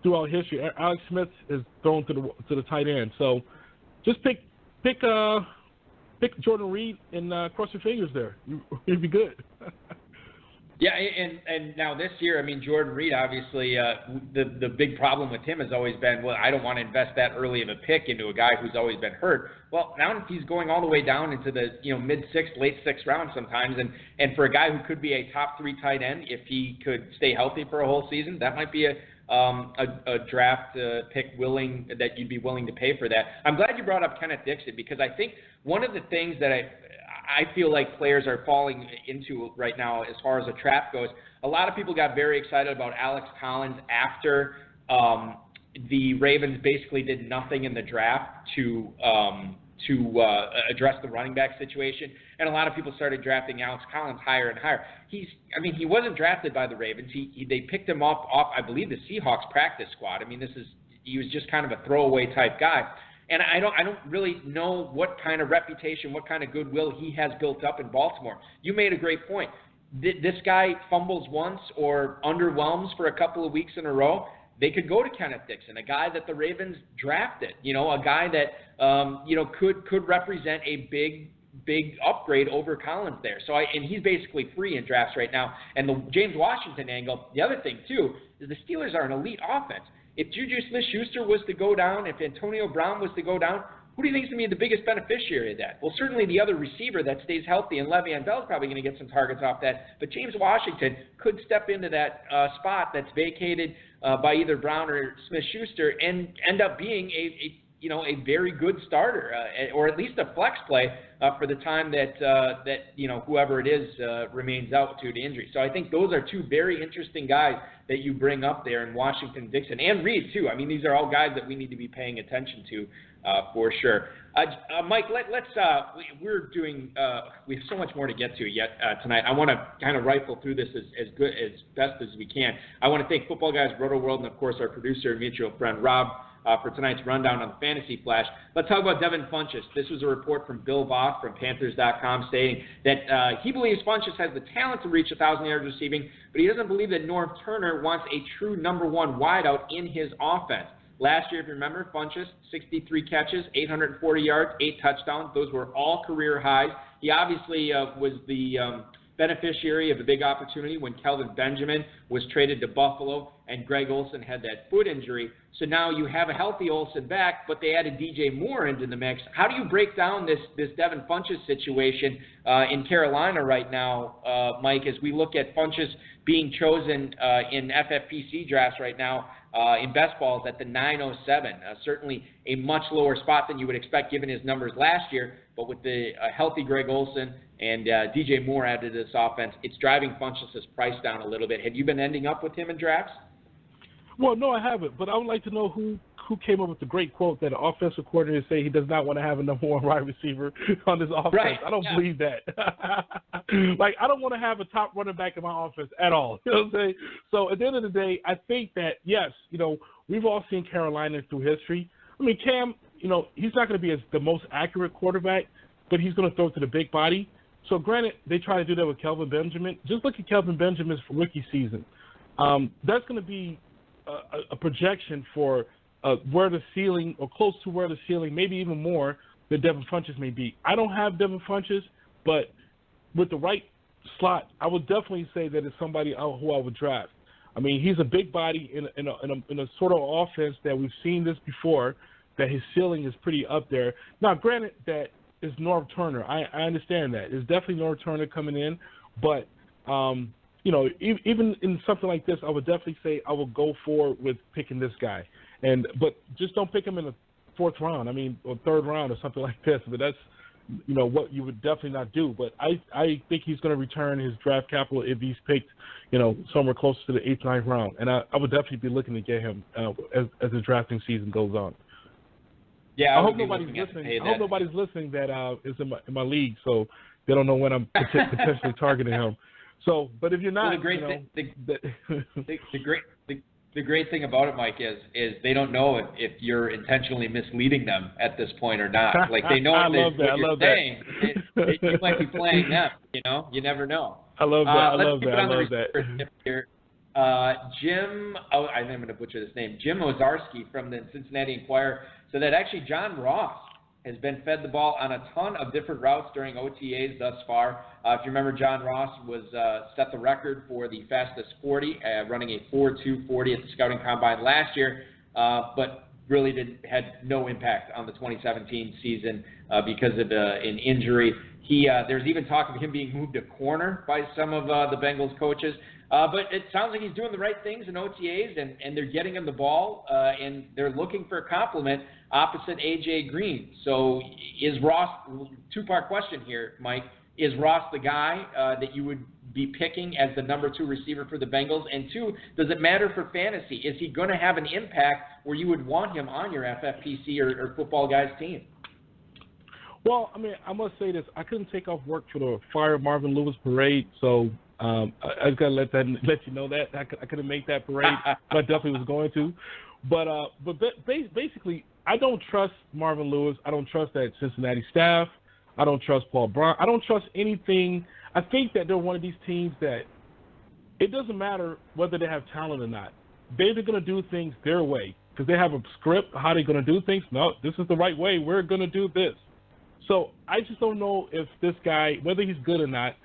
throughout history. Alex Smith is thrown to the tight end. So just pick Jordan Reed and cross your fingers there. You'd be good. Yeah, and now this year, I mean, Jordan Reed, obviously, the big problem with him has always been, well, I don't want to invest that early of a pick into a guy who's always been hurt. Well, now he's going all the way down into the mid-6th, late-6th round sometimes, and for a guy who could be a top 3 tight end, if he could stay healthy for a whole season, that might be a draft pick that you'd be willing to pay for that. I'm glad you brought up Kenneth Dixon, because I think one of the things that I feel like players are falling into right now as far as the trap goes, a lot of people got very excited about Alex Collins after the Ravens basically did nothing in the draft to address the running back situation, and a lot of people started drafting Alex Collins higher and higher. He wasn't drafted by the Ravens. They picked him off, I believe, the Seahawks practice squad. I mean, he was just kind of a throwaway type guy. And I don't really know what kind of reputation, what kind of goodwill he has built up in Baltimore. You made a great point. This guy fumbles once or underwhelms for a couple of weeks in a row, they could go to Kenneth Dixon, a guy that the Ravens drafted, a guy that could represent a big upgrade over Collins there. And he's basically free in drafts right now. And the James Washington angle, the other thing too, is the Steelers are an elite offense. If Juju Smith-Schuster was to go down, if Antonio Brown was to go down, who do you think is going to be the biggest beneficiary of that? Well, certainly the other receiver that stays healthy, and Le'Veon Bell is probably going to get some targets off that. But James Washington could step into that spot that's vacated by either Brown or Smith-Schuster and end up being a very good starter, or at least a flex play for the time that whoever it is remains out due to injury. So I think those are two very interesting guys that you bring up there in Washington, Dixon, and Reed too. I mean, these are all guys that we need to be paying attention to for sure. Mike, we're doing. We have so much more to get to yet tonight. I want to kind of rifle through this as best as we can. I want to thank Football Guys, Roto World, and of course our producer and mutual friend Rob for tonight's rundown on the Fantasy Flash. Let's talk about Devin Funchess. This was a report from Bill Voss from Panthers.com stating that he believes Funchess has the talent to reach 1,000 yards receiving, but he doesn't believe that Norv Turner wants a true number one wideout in his offense. Last year, if you remember, Funchess, 63 catches, 840 yards, 8 touchdowns. Those were all career highs. He obviously was the beneficiary of a big opportunity when Kelvin Benjamin was traded to Buffalo and Greg Olsen had that foot injury. So now you have a healthy Olsen back, but they added DJ Moore into the mix. How do you break down this Devin Funchess situation in Carolina right now, Mike, as we look at Funchess being chosen in FFPC drafts right now in best balls at the 907? Certainly a much lower spot than you would expect given his numbers last year, but with the healthy Greg Olsen and DJ Moore added to this offense, it's driving Funchess' price down a little bit. Have you been ending up with him in drafts? Well, no, I haven't, but I would like to know who came up with the great quote that an offensive coordinator say he does not want to have a number one wide receiver on his offense. Right. I don't believe that. Like, I don't want to have a top running back in my offense at all. You know what I'm saying? So at the end of the day, I think that, yes, we've all seen Carolina through history. I mean, Cam, he's not going to be the most accurate quarterback, but he's going to throw to the big body. So granted, they try to do that with Kelvin Benjamin. Just look at Kelvin Benjamin's rookie season. That's going to be a projection for where the ceiling, or close to where the ceiling, maybe even more, that Devin Funchess may be. I don't have Devin Funchess, but with the right slot, I would definitely say that it's somebody who I would draft. I mean, he's a big body in a sort of offense that we've seen this before, that his ceiling is pretty up there. Now, granted, that is Norv Turner. I understand that. It's definitely Norv Turner coming in, but even in something like this, I would definitely say I will go forward with picking this guy. But just don't pick him in the fourth round. I mean, or third round or something like this. But that's, what you would definitely not do. But I think he's going to return his draft capital if he's picked, somewhere close to the 8th, 9th round. And I would definitely be looking to get him as the drafting season goes on. Yeah, I hope nobody's listening. I hope nobody's listening that is in my league, so they don't know when I'm potentially targeting him. So, but if you're not, the great thing about it, Mike, is they don't know if you're intentionally misleading them at this point or not. Like, they know what you're saying. You might be playing them. You never know. I love that. Here. Jim, I'm going to butcher this name, Jim Ozarski from the Cincinnati Enquirer, so that actually John Ross has been fed the ball on a ton of different routes during OTAs thus far. If you remember, John Ross was set the record for the fastest 40, running a 4.2 40 at the Scouting Combine last year, but really had no impact on the 2017 season because of an injury. There's even talk of him being moved to corner by some of the Bengals coaches. But it sounds like he's doing the right things in OTAs, and they're getting him the ball, and they're looking for a complement opposite A.J. Green. So is Ross, two-part question here, Mike, is Ross the guy that you would be picking as the number 2 receiver for the Bengals? And 2, does it matter for fantasy? Is he going to have an impact where you would want him on your FFPC or Football Guys team? Well, I mean, I must say this. I couldn't take off work for the Fire Marvin Lewis parade, so I just got to let you know that. I couldn't make that parade, but I definitely was going to. But basically, I don't trust Marvin Lewis. I don't trust that Cincinnati staff. I don't trust Paul Brown. I don't trust anything. I think that they're one of these teams that it doesn't matter whether they have talent or not. They're going to do things their way because they have a script how they're going to do things. No, this is the right way. We're going to do this. So I just don't know if this guy, whether he's good or not.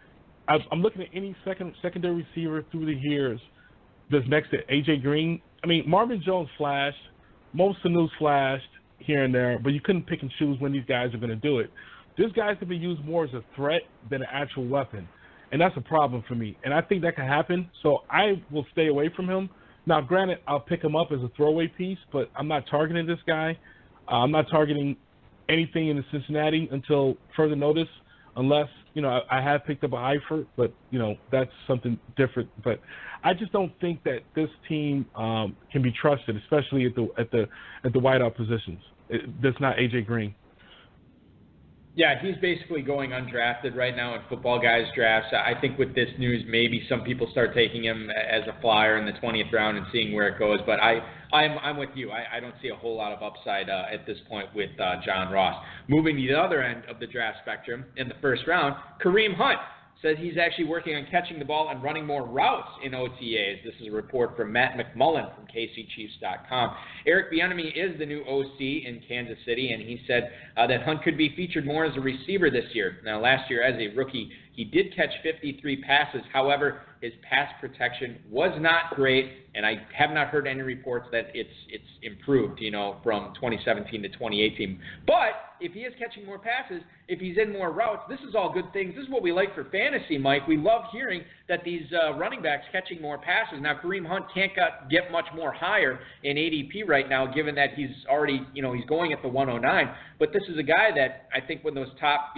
I'm looking at any secondary receiver through the years that's next to A.J. Green. I mean, Marvin Jones flashed. Most Sanu's flashed here and there, but you couldn't pick and choose when these guys are going to do it. This guy's going to be used more as a threat than an actual weapon, and that's a problem for me. And I think that can happen, so I will stay away from him. Now, granted, I'll pick him up as a throwaway piece, but I'm not targeting this guy. I'm not targeting anything in the Cincinnati until further notice, unless, I have picked up a Eifert, but, that's something different. But I just don't think that this team can be trusted, especially at the wideout positions. That's not A.J. Green. Yeah, he's basically going undrafted right now in Footballguys drafts. I think with this news, maybe some people start taking him as a flyer in the 20th round and seeing where it goes. But I'm with you. I don't see a whole lot of upside at this point with John Ross. Moving to the other end of the draft spectrum in the first round, Kareem Hunt says he's actually working on catching the ball and running more routes in OTAs. This is a report from Matt McMullen from KCChiefs.com. Eric Bieniemy is the new OC in Kansas City, and he said that Hunt could be featured more as a receiver this year. Now, last year as a rookie, he did catch 53 passes. However, his pass protection was not great, and I have not heard any reports that it's improved, from 2017 to 2018. But if he is catching more passes, if he's in more routes, this is all good things. This is what we like for fantasy, Mike. We love hearing that these running backs catching more passes. Now, Kareem Hunt can't get much more higher in ADP right now, given that he's already, he's going at the 109. But this is a guy that I think when those top,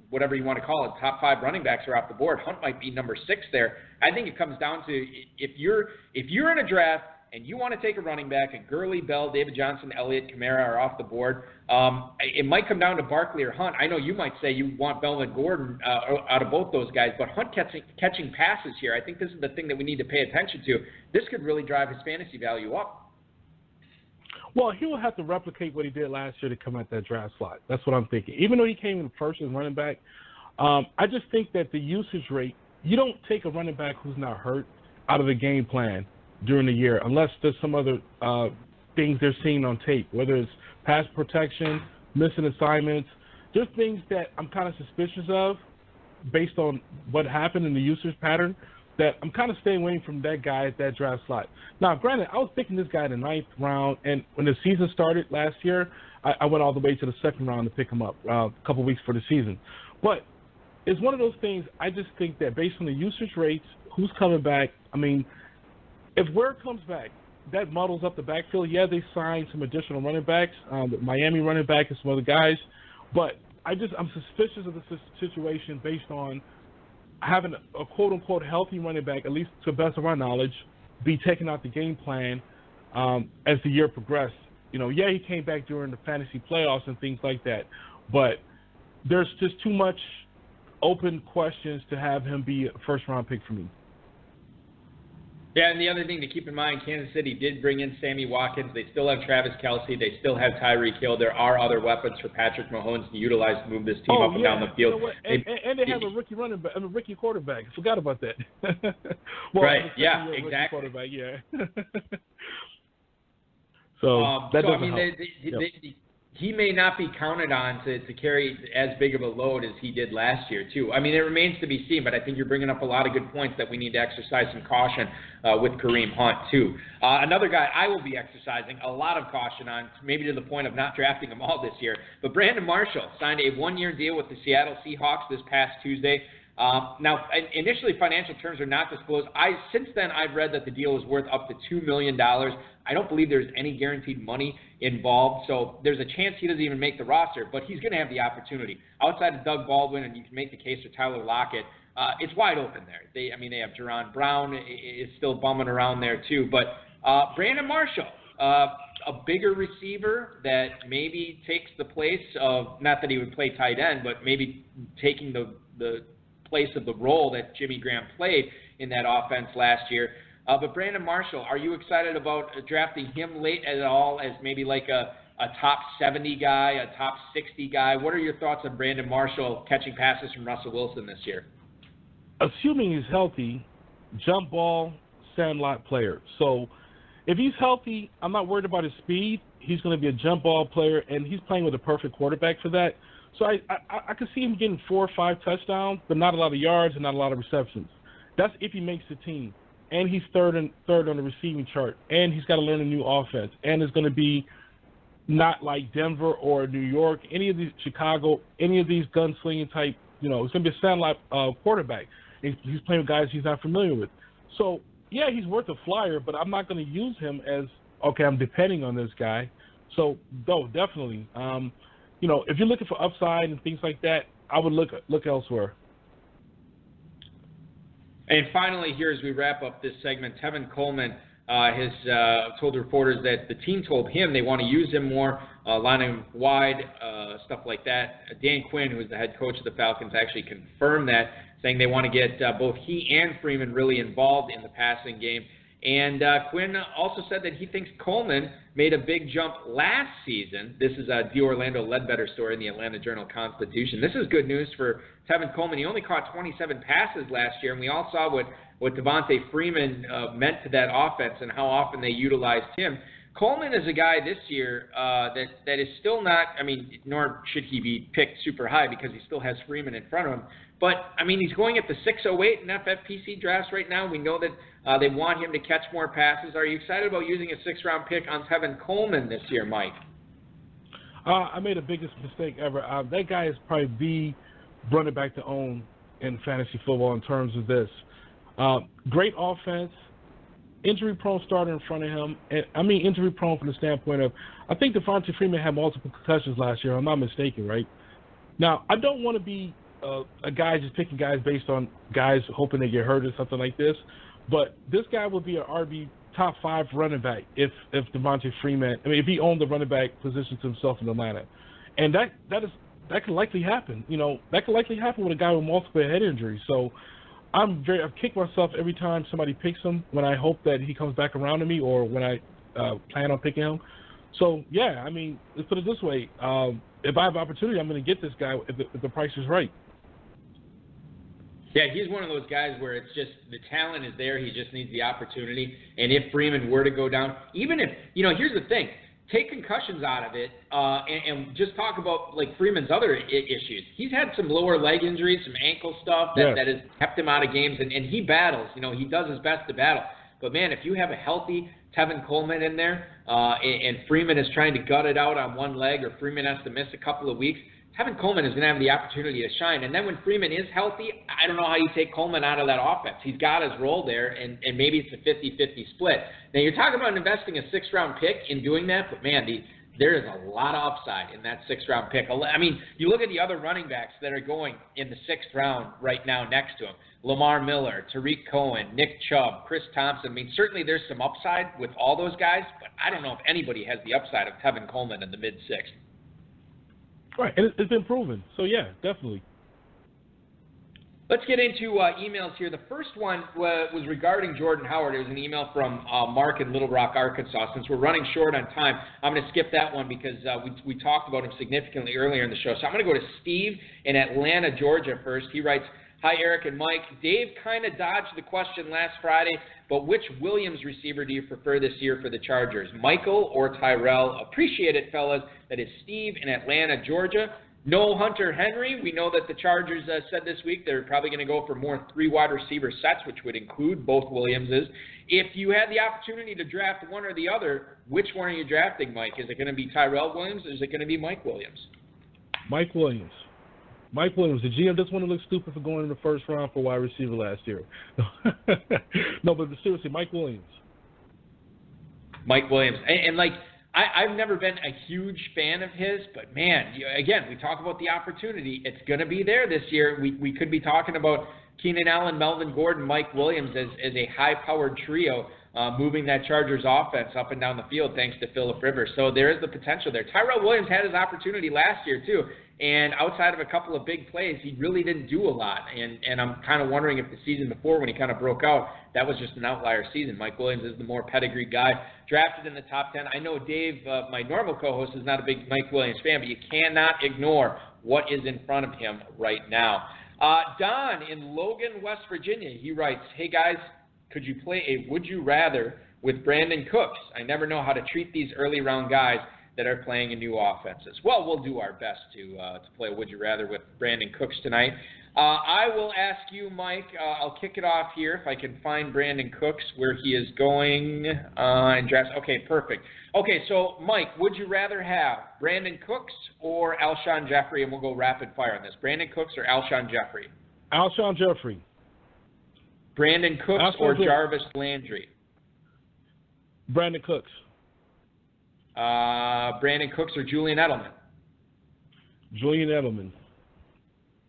whatever you want to call it, top 5 running backs are off the board, Hunt might be number 6 there. I think it comes down to if you're in a draft and you want to take a running back, and Gurley, Bell, David Johnson, Elliott, Kamara are off the board, it might come down to Barkley or Hunt. I know you might say you want Melvin Gordon out of both those guys, but Hunt catching passes here, I think this is the thing that we need to pay attention to. This could really drive his fantasy value up. Well, he will have to replicate what he did last year to come at that draft slot. That's what I'm thinking. Even though he came in first as running back, I just think that the usage rate, you don't take a running back who's not hurt out of the game plan during the year unless there's some other things they're seeing on tape, whether it's pass protection, missing assignments. There's things that I'm kind of suspicious of based on what happened in the usage pattern that I'm kind of staying away from that guy at that draft slot. Now, granted, I was picking this guy in the 9th round, and when the season started last year, I went all the way to the 2nd round to pick him up a couple weeks for the season. But it's one of those things, I just think that based on the usage rates, who's coming back, I mean, if Ware comes back, that muddles up the backfield. Yeah, they signed some additional running backs, the Miami running back and some other guys, but I'm suspicious of the situation based on having a quote-unquote healthy running back, at least to the best of our knowledge, be taking out the game plan as the year progressed. Yeah, he came back during the fantasy playoffs and things like that, but there's just too much open questions to have him be a first-round pick for me. Yeah, and the other thing to keep in mind, Kansas City did bring in Sammy Watkins. They still have Travis Kelce. They still have Tyreek Hill. There are other weapons for Patrick Mahomes to utilize to move this team up and down the field. And they have a rookie rookie quarterback. I forgot about that. Right, yeah, exactly. Quarterback, yeah. So that doesn't help. He may not be counted on to carry as big of a load as he did last year, too. I mean, it remains to be seen, but I think you're bringing up a lot of good points that we need to exercise some caution with Kareem Hunt, too. Another guy I will be exercising a lot of caution on, maybe to the point of not drafting him all this year, but Brandon Marshall signed a 1-year deal with the Seattle Seahawks this past Tuesday. Now, initially, financial terms are not disclosed. Since then, I've read that the deal is worth up to $2 million. I don't believe there's any guaranteed money involved, so there's a chance he doesn't even make the roster, but he's going to have the opportunity. Outside of Doug Baldwin, and you can make the case for Tyler Lockett, it's wide open there. They have Jerron Brown is still bumming around there too, but Brandon Marshall, a bigger receiver that maybe takes the place of, not that he would play tight end, but maybe taking the place of the role that Jimmy Graham played in that offense last year. But Brandon Marshall, are you excited about drafting him late at all as maybe like a top 70 guy, a top 60 guy? What are your thoughts on Brandon Marshall catching passes from Russell Wilson this year? Assuming he's healthy, jump ball, sandlot player. So if he's healthy, I'm not worried about his speed. He's going to be a jump ball player, and he's playing with a perfect quarterback for that. So I could see him getting 4 or 5 touchdowns, but not a lot of yards and not a lot of receptions. That's if he makes the team. And he's third on the receiving chart. And he's got to learn a new offense. And it's going to be not like Denver or New York, any of these, Chicago, any of these gunslinging type, it's going to be a sandlot quarterback. He's playing with guys he's not familiar with. So, yeah, he's worth a flyer, but I'm not going to use him as, okay, I'm depending on this guy. So, no, definitely. If you're looking for upside and things like that, I would look elsewhere. And finally, here as we wrap up this segment, Tevin Coleman has told reporters that the team told him they want to use him more lining wide, stuff like that. Dan Quinn, who is the head coach of the Falcons, actually confirmed that, saying they want to get both he and Freeman really involved in the passing game. And Quinn also said that he thinks Coleman made a big jump last season. This is a D'Orlando Ledbetter story in the Atlanta Journal-Constitution. This is good news for Tevin Coleman. He only caught 27 passes last year, and we all saw what Devontae Freeman meant to that offense and how often they utilized him. Coleman is a guy this year that is still not, nor should he be picked super high because he still has Freeman in front of him. But, he's going at the 608 in FFPC drafts right now. We know that they want him to catch more passes. Are you excited about using a 6th-round pick on Tevin Coleman this year, Mike? I made the biggest mistake ever. That guy is probably the running back to own in fantasy football in terms of this. Great offense. Injury-prone starter in front of him. Injury-prone from the standpoint of, I think Devontae Freeman had multiple concussions last year. I'm not mistaken, right? Now, I don't want to be a guy just picking guys based on guys hoping they get hurt or something like this, but this guy would be an RB top 5 running back if Devontae Freeman, if he owned the running back position to himself in Atlanta. And that could likely happen. That could likely happen with a guy with multiple head injuries. So I've kicked myself every time somebody picks him when I hope that he comes back around to me or when I plan on picking him. So, yeah, let's put it this way. If I have opportunity, I'm going to get this guy if the price is right. Yeah, he's one of those guys where it's just the talent is there. He just needs the opportunity. And if Freeman were to go down, even if, here's the thing. Take concussions out of it and just talk about, Freeman's other issues. He's had some lower leg injuries, some ankle stuff that has kept him out of games, and he battles. He does his best to battle. But, man, if you have a healthy Tevin Coleman in there and Freeman is trying to gut it out on one leg or Freeman has to miss a couple of weeks, Tevin Coleman is going to have the opportunity to shine. And then when Freeman is healthy, I don't know how you take Coleman out of that offense. He's got his role there, and maybe it's a 50-50 split. Now, you're talking about investing a 6th-round pick in doing that, but, man, there is a lot of upside in that 6th-round pick. You look at the other running backs that are going in the 6th round right now next to him. Lamar Miller, Tariq Cohen, Nick Chubb, Chris Thompson. Certainly there's some upside with all those guys, but I don't know if anybody has the upside of Tevin Coleman in the mid-6th. Right, and it's been proven. So, yeah, definitely. Let's get into emails here. The first one was regarding Jordan Howard. It was an email from Mark in Little Rock, Arkansas. Since we're running short on time, I'm going to skip that one because we talked about him significantly earlier in the show. So I'm going to go to Steve in Atlanta, Georgia first. He writes, "Hi, Eric and Mike. Dave kind of dodged the question last Friday, but which Williams receiver do you prefer this year for the Chargers, Michael or Tyrell? Appreciate it, fellas." That is Steve in Atlanta, Georgia. No Hunter Henry. We know that the Chargers said this week they're probably going to go for more 3 wide receiver sets, which would include both Williamses. If you had the opportunity to draft one or the other, which one are you drafting, Mike? Is it going to be Tyrell Williams or is it going to be Mike Williams? Mike Williams. Mike Williams. The GM just want to look stupid for going in the 1st round for wide receiver last year. No, but seriously, Mike Williams. Mike Williams. And I've never been a huge fan of his, but, man, again, we talk about the opportunity. It's going to be there this year. We could be talking about Keenan Allen, Melvin Gordon, Mike Williams as a high-powered trio moving that Chargers offense up and down the field thanks to Phillip Rivers. So there is the potential there. Tyrell Williams had his opportunity last year, too. And outside of a couple of big plays, he really didn't do a lot. And I'm kind of wondering if the season before when he kind of broke out, that was just an outlier season. Mike Williams is the more pedigree guy, drafted in the top 10. I know Dave, my normal co-host, is not a big Mike Williams fan, but you cannot ignore what is in front of him right now. Don in Logan, West Virginia, he writes, "Hey, guys, could you play a Would You Rather with Brandon Cooks? I never know how to treat these early round guys that are playing in new offenses." Well, we'll do our best to play Would You Rather with Brandon Cooks tonight. I will ask you, Mike, I'll kick it off here if I can find Brandon Cooks where he is going and drafts. Okay, perfect. Okay, so, Mike, would you rather have Brandon Cooks or Alshon Jeffrey? And we'll go rapid fire on this. Brandon Cooks or Alshon Jeffrey? Alshon Jeffrey. Brandon Cooks or Jarvis Landry? Brandon Cooks. Brandon Cooks or Julian Edelman? Julian Edelman.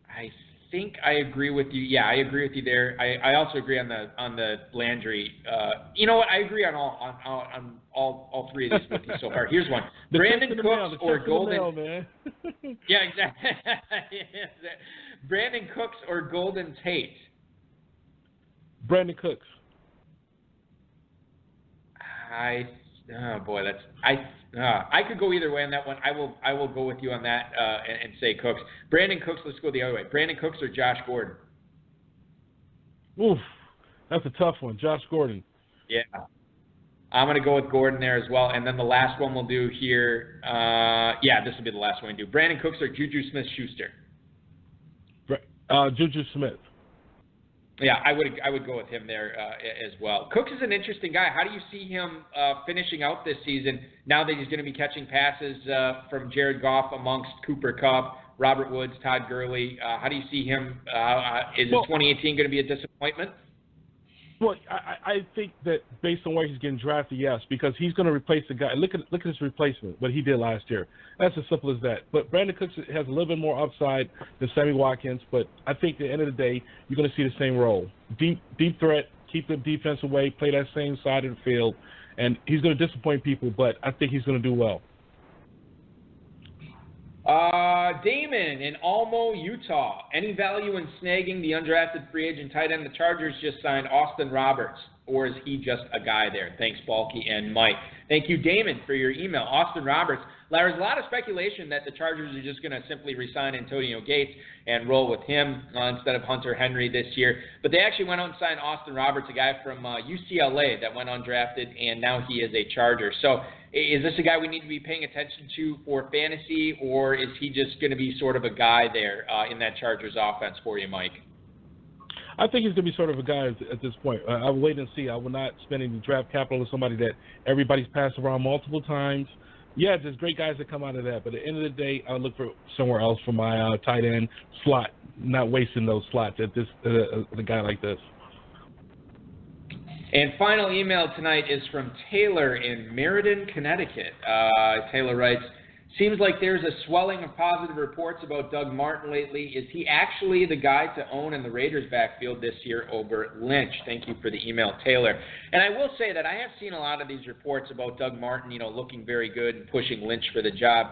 I think I agree with you. Yeah, I agree with you there. I also agree on the Landry. You know what? I agree on all three of these with you so far. Here's one: Brandon Cooks or Golden. Yeah, exactly. Brandon Cooks or Golden Tate. Brandon Cooks. I could go either way on that one. I will go with you on that and say Cooks. Brandon Cooks. Let's go the other way. Brandon Cooks or Josh Gordon. Oof, that's a tough one. Josh Gordon. Yeah, I'm gonna go with Gordon there as well. And then the last one we'll do here. This will be the last one we do. Brandon Cooks or Juju Smith-Schuster. Juju Smith. Yeah, I would go with him there as well. Cooks is an interesting guy. How do you see him finishing out this season now that he's going to be catching passes from Jared Goff amongst Cooper Kupp, Robert Woods, Todd Gurley? How do you see him? Is 2018 going to be a disappointment? Well, I think that based on where he's getting drafted, yes, because he's going to replace the guy. Look at his replacement, what he did last year. That's as simple as that. But Brandon Cooks has a little bit more upside than Sammy Watkins, but I think at the end of the day, you're going to see the same role. Deep threat, keep the defense away, play that same side of the field, and he's going to disappoint people, but I think he's going to do well. Damon in Almo, Utah. Any value in snagging the undrafted free agent tight end? The Chargers just signed Austin Roberts, or is he just a guy there? Thanks, Balky and Mike. Thank you, Damon, for your email. Austin Roberts. There's a lot of speculation that the Chargers are just going to simply re-sign Antonio Gates and roll with him instead of Hunter Henry this year. But they actually went out and signed Austin Roberts, a guy from UCLA that went undrafted, and now he is a Charger. So is this a guy we need to be paying attention to for fantasy, or is he just going to be sort of a guy there in that Chargers offense for you, Mike? I think he's going to be sort of a guy at this point. I will wait and see. I will not spend any draft capital on somebody that everybody's passed around multiple times. Yeah, there's great guys that come out of that, but at the end of the day, I'll look for somewhere else for my tight end slot, not wasting those slots at this a guy like this. And final email tonight is from Taylor in Meriden, Connecticut. Taylor writes, seems like there's a swelling of positive reports about Doug Martin lately. Is he actually the guy to own in the Raiders backfield this year over Lynch? Thank you for the email, Taylor. And I will say that I have seen a lot of these reports about Doug Martin, looking very good and pushing Lynch for the job.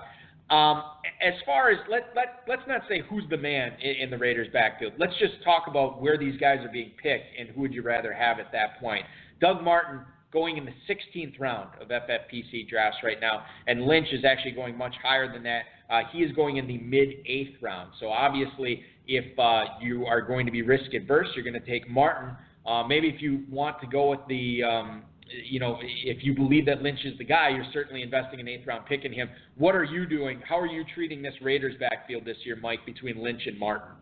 As far as, let's not say who's the man in the Raiders backfield. Let's just talk about where these guys are being picked and who would you rather have at that point. Doug Martin going in the 16th round of FFPC drafts right now, and Lynch is actually going much higher than that. He is going in the mid-8th round. So obviously, if you are going to be risk-adverse, you're going to take Martin. Maybe if you want to go with the, if you believe that Lynch is the guy, you're certainly investing an 8th round pick in him. What are you doing? How are you treating this Raiders backfield this year, Mike, between Lynch and Martin?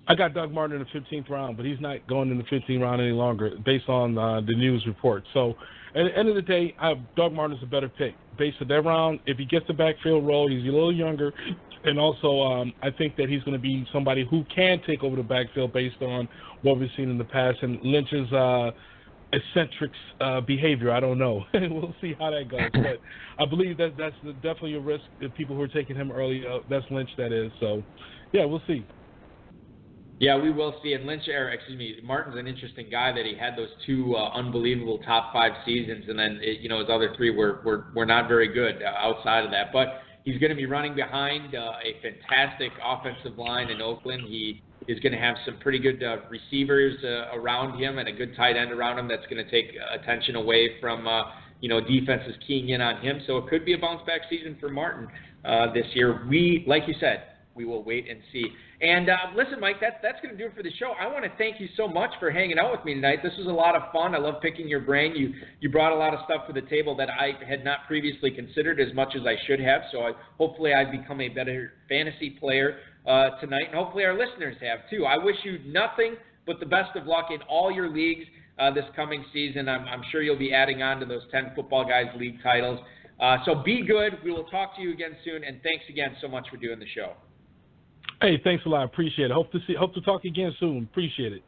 I got Doug Martin in the 15th round, but he's not going in the 15th round any longer based on the news report. So at the end of the day, Doug Martin is a better pick. Based on that round, if he gets the backfield role, he's a little younger. And also I think that he's going to be somebody who can take over the backfield based on what we've seen in the past. And Lynch's eccentric behavior, I don't know. We'll see how that goes. But I believe that's definitely a risk. The people who are taking him early, that's Lynch, that is. So, yeah, we'll see. Yeah, we will see. And Martin's an interesting guy that he had those two unbelievable top 5 seasons, and then his other 3 were not very good outside of that. But he's going to be running behind a fantastic offensive line in Oakland. He is going to have some pretty good receivers around him and a good tight end around him that's going to take attention away from defenses keying in on him. So it could be a bounce back season for Martin this year. Like you said, we will wait and see. And listen, Mike, that's going to do it for the show. I want to thank you so much for hanging out with me tonight. This was a lot of fun. I love picking your brain. You brought a lot of stuff to the table that I had not previously considered as much as I should have. So hopefully I've become a better fantasy player tonight, and hopefully our listeners have too. I wish you nothing but the best of luck in all your leagues this coming season. I'm sure you'll be adding on to those 10 Football Guys league titles. So be good. We will talk to you again soon, and thanks again so much for doing the show. Hey, thanks a lot. Appreciate it. Hope to talk again soon. Appreciate it.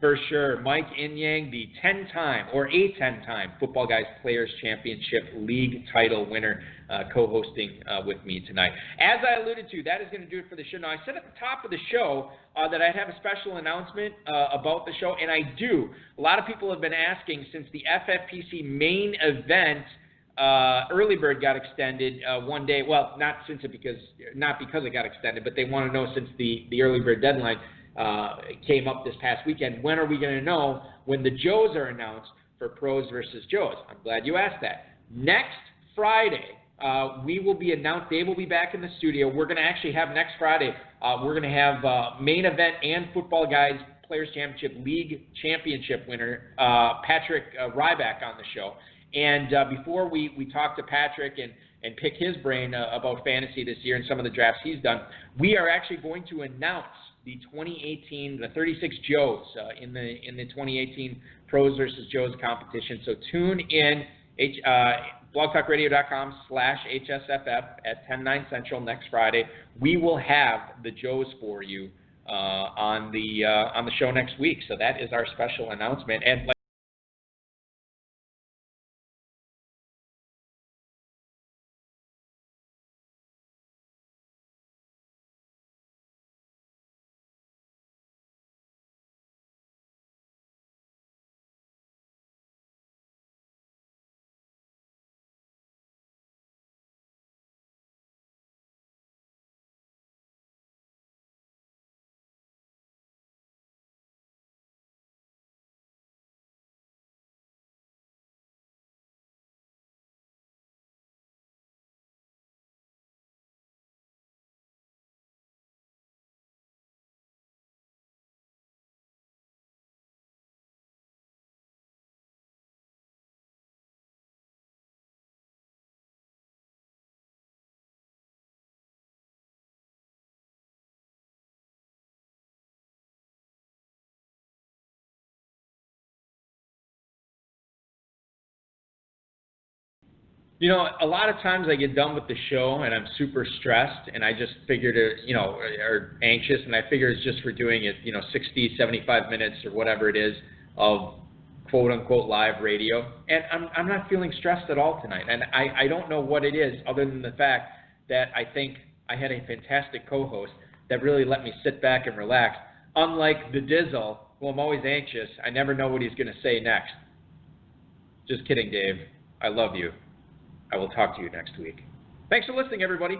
For sure. Mike Inyang, the 10-time or a 10-time Football Guys Players Championship League title winner, co-hosting with me tonight. As I alluded to, that is going to do it for the show. Now, I said at the top of the show that I'd have a special announcement about the show, and I do. A lot of people have been asking since the FFPC main event early bird got extended one day. Well, not because it got extended, but they want to know since the early bird deadline came up this past weekend, when are we going to know when the Joes are announced for pros versus Joes? I'm glad you asked that. Next Friday, we will be announced. Dave will be back in the studio. We're going to actually have next Friday, we're going to have main event and Football Guys Players Championship League Championship winner, Patrick Ryback on the show. And before we talk to Patrick and pick his brain about fantasy this year and some of the drafts he's done, we are actually going to announce the 36 Joes in the 2018 Pros versus Joes competition. So tune in, blogtalkradio.com/HSFF at 10/9 Central next Friday. We will have the Joes for you on the show next week. So that is our special announcement. And you know, a lot of times I get done with the show and I'm super stressed and I just figured, or anxious, and I figure it's just for doing it, 60, 75 minutes or whatever it is of quote-unquote live radio. And I'm not feeling stressed at all tonight. And I don't know what it is other than the fact that I think I had a fantastic co-host that really let me sit back and relax. Unlike the Dizzle, who I'm always anxious, I never know what he's going to say next. Just kidding, Dave. I love you. I will talk to you next week. Thanks for listening, everybody.